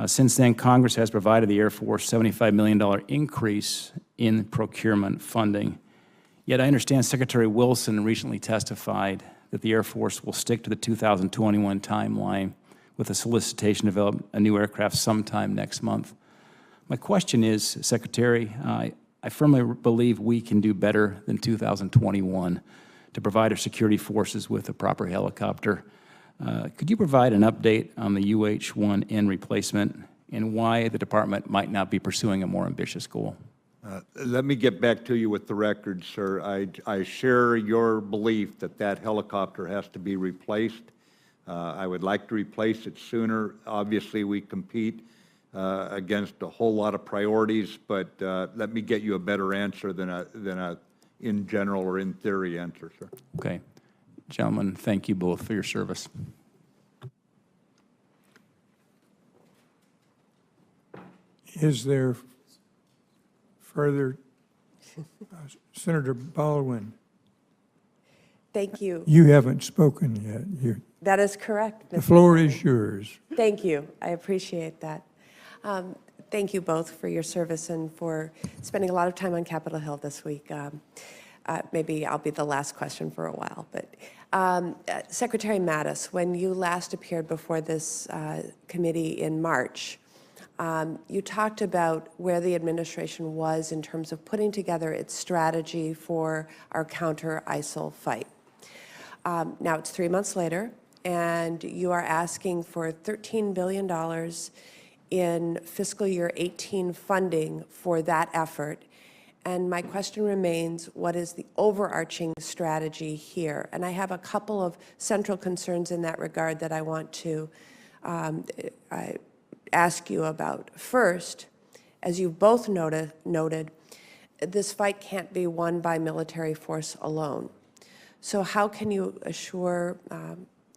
Since then, Congress has provided the Air Force $75 million increase in procurement funding. Yet I understand Secretary Wilson recently testified that the Air Force will stick to the 2021 timeline with a solicitation to develop a new aircraft sometime next month. My question is, Secretary, I firmly believe we can do better than 2021 to provide our security forces with a proper helicopter. Could you provide an update on the UH-1N replacement and why the department might not be pursuing a more ambitious goal? Let me get back to you with the record, sir. I share your belief that that helicopter has to be replaced. I would like to replace it sooner. Obviously, we compete against a whole lot of priorities, but let me get you a better answer than a in general or in theory answer, sir. Okay. Gentlemen, thank you both for your service. Is there further? Senator Baldwin. Thank you. You haven't spoken yet. That is correct. The floor is yours. Thank you. I appreciate that. Thank you both for your service and for spending a lot of time on Capitol Hill this week. maybe I'll be the last question for a while, but Secretary Mattis, when you last appeared before this committee in March, you talked about where the administration was in terms of putting together its strategy for our counter-ISIL fight. Now it's 3 months later, and you are asking for $13 billion in fiscal year 18 funding for that effort. And my question remains, what is the overarching strategy here? And I have a couple of central concerns in that regard that I want to ask you about. First, as you both noted, this fight can't be won by military force alone. So how can you assure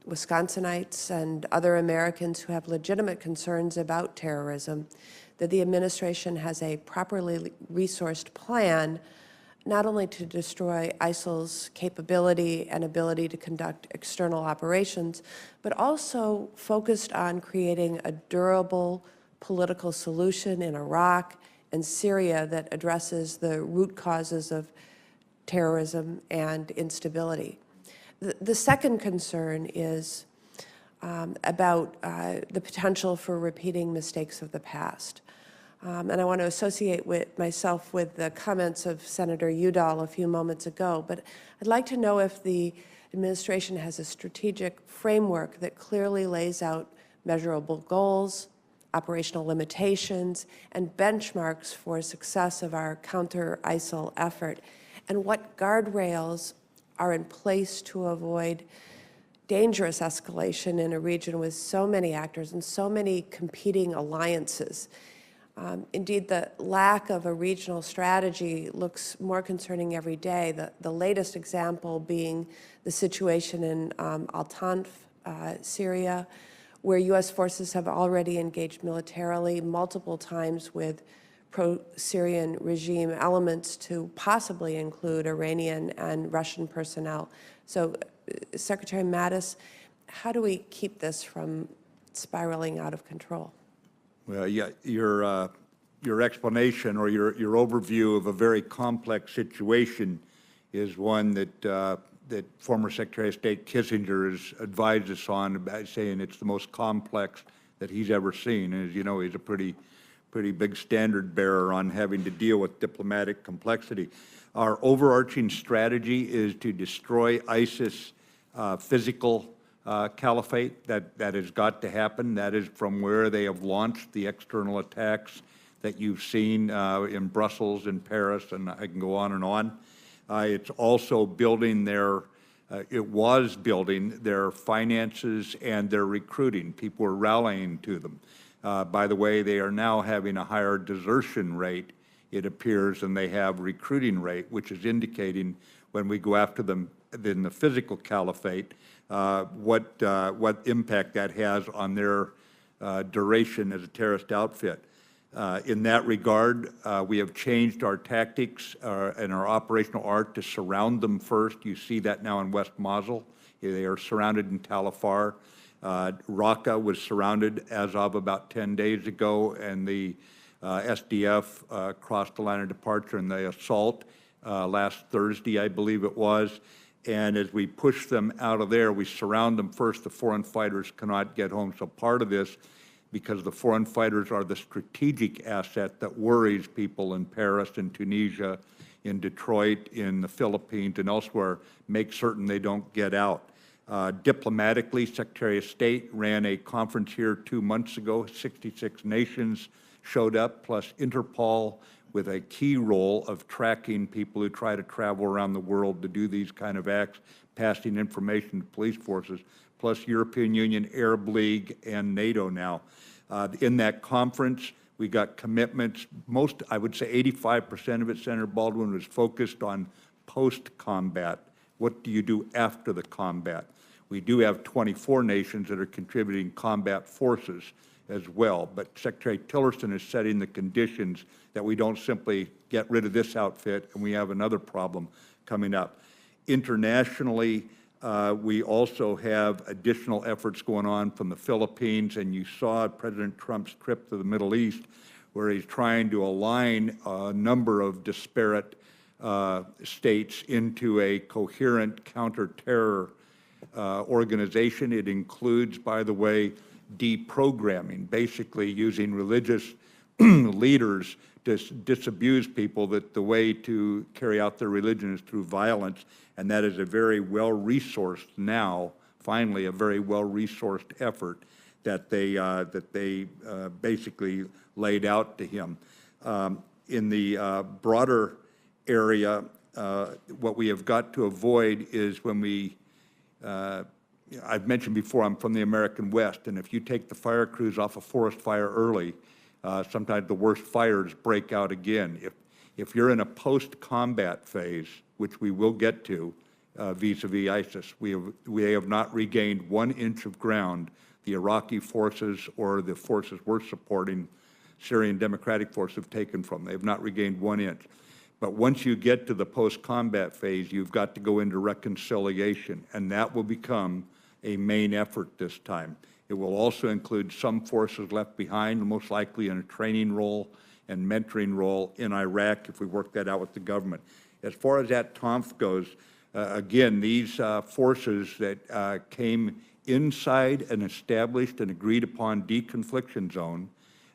Wisconsinites and other Americans who have legitimate concerns about terrorism that the administration has a properly resourced plan not only to destroy ISIL's capability and ability to conduct external operations, but also focused on creating a durable political solution in Iraq and Syria that addresses the root causes of terrorism and instability. The second concern is about the potential for repeating mistakes of the past. And I want to associate myself with the comments of Senator Udall a few moments ago, but I'd like to know if the administration has a strategic framework that clearly lays out measurable goals, operational limitations, and benchmarks for success of our counter-ISIL effort, and what guardrails are in place to avoid dangerous escalation in a region with so many actors and so many competing alliances. Indeed, the lack of a regional strategy looks more concerning every day, the latest example being the situation in Al-Tanf, Syria, where U.S. forces have already engaged militarily multiple times with pro-Syrian regime elements to possibly include Iranian and Russian personnel. So, Secretary Mattis, how do we keep this from spiraling out of control? Well, yeah, your explanation or your overview of a very complex situation is one that that former Secretary of State Kissinger has advised us on, about saying it's the most complex that he's ever seen. And as you know, he's a pretty big standard bearer on having to deal with diplomatic complexity. Our overarching strategy is to destroy ISIS physical caliphate. That has got to happen. That is from where they have launched the external attacks that you've seen in Brussels and Paris, and I can go on and on. It's also building it was building their finances and their recruiting. People are rallying to them. By the way, they are now having a higher desertion rate, it appears, than they have recruiting rate, which is indicating when we go after them in the physical caliphate, what impact that has on their duration as a terrorist outfit. In that regard, we have changed our tactics and our operational art to surround them first. You see that now in West Mosul. They are surrounded in Tal Afar. Raqqa was surrounded as of about 10 days ago, and the SDF crossed the line of departure in the assault last Thursday, I believe it was. And as we push them out of there, we surround them first. The foreign fighters cannot get home. So part of this, because the foreign fighters are the strategic asset that worries people in Paris, in Tunisia, in Detroit, in the Philippines, and elsewhere, make certain they don't get out. Diplomatically, Secretary of State ran a conference here 2 months ago. 66 nations showed up, plus Interpol, with a key role of tracking people who try to travel around the world to do these kind of acts, passing information to police forces, plus European Union, Arab League, and NATO now. In that conference, we got commitments. Most, I would say 85% of it, Senator Baldwin, was focused on post-combat. What do you do after the combat? We do have 24 nations that are contributing combat forces as well, but Secretary Tillerson is setting the conditions that we don't simply get rid of this outfit and we have another problem coming up. Internationally, we also have additional efforts going on from the Philippines, and you saw President Trump's trip to the Middle East, where he's trying to align a number of disparate states into a coherent counterterror organization. It includes, by the way, deprogramming, basically using religious leaders to disabuse people that the way to carry out their religion is through violence, and that is a very well-resourced now, finally, a very well-resourced effort that they basically laid out to him. In the broader area, what we have got to avoid is when we, I've mentioned before, I'm from the American West, and if you take the fire crews off a forest fire early, sometimes the worst fires break out again. If you're in a post-combat phase, which we will get to vis-a-vis ISIS, we have not regained 1 inch of ground. The Iraqi forces or the forces we're supporting, Syrian Democratic Force, have taken from. They have not regained 1 inch. But once you get to the post-combat phase, you've got to go into reconciliation, and that will become a main effort this time. It will also include some forces left behind, most likely in a training role and mentoring role in Iraq if we work that out with the government. As far as that TOMF goes, again, these forces that came inside an established and agreed upon deconfliction zone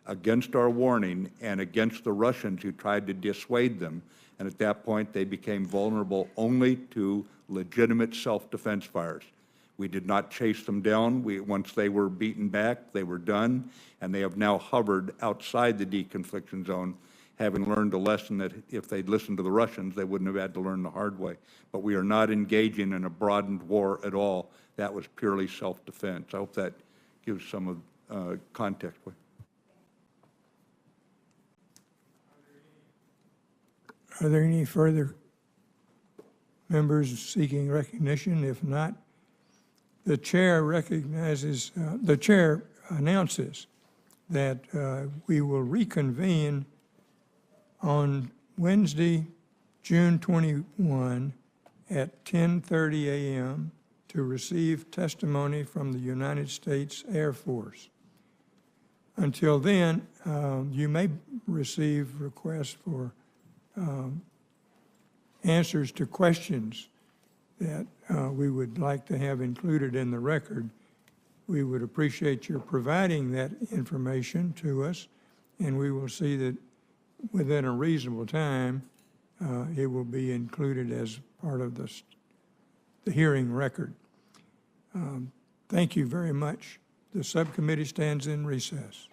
against our warning and against the Russians who tried to dissuade them, and at that point they became vulnerable only to legitimate self-defense fires. We did not chase them down. Once they were beaten back, they were done, and they have now hovered outside the deconfliction zone, having learned a lesson that if they'd listened to the Russians, they wouldn't have had to learn the hard way. But we are not engaging in a broadened war at all. That was purely self-defense. I hope that gives some of context. Are there any further members seeking recognition? If not, the chair recognizes, the chair announces that we will reconvene on Wednesday, June 21 at 10:30 a.m. to receive testimony from the United States Air Force. Until then, you may receive requests for answers to questions that we would like to have included in the record. We would appreciate your providing that information to us, and we will see that within a reasonable time, it will be included as part of the hearing record. Thank you very much. The subcommittee stands in recess.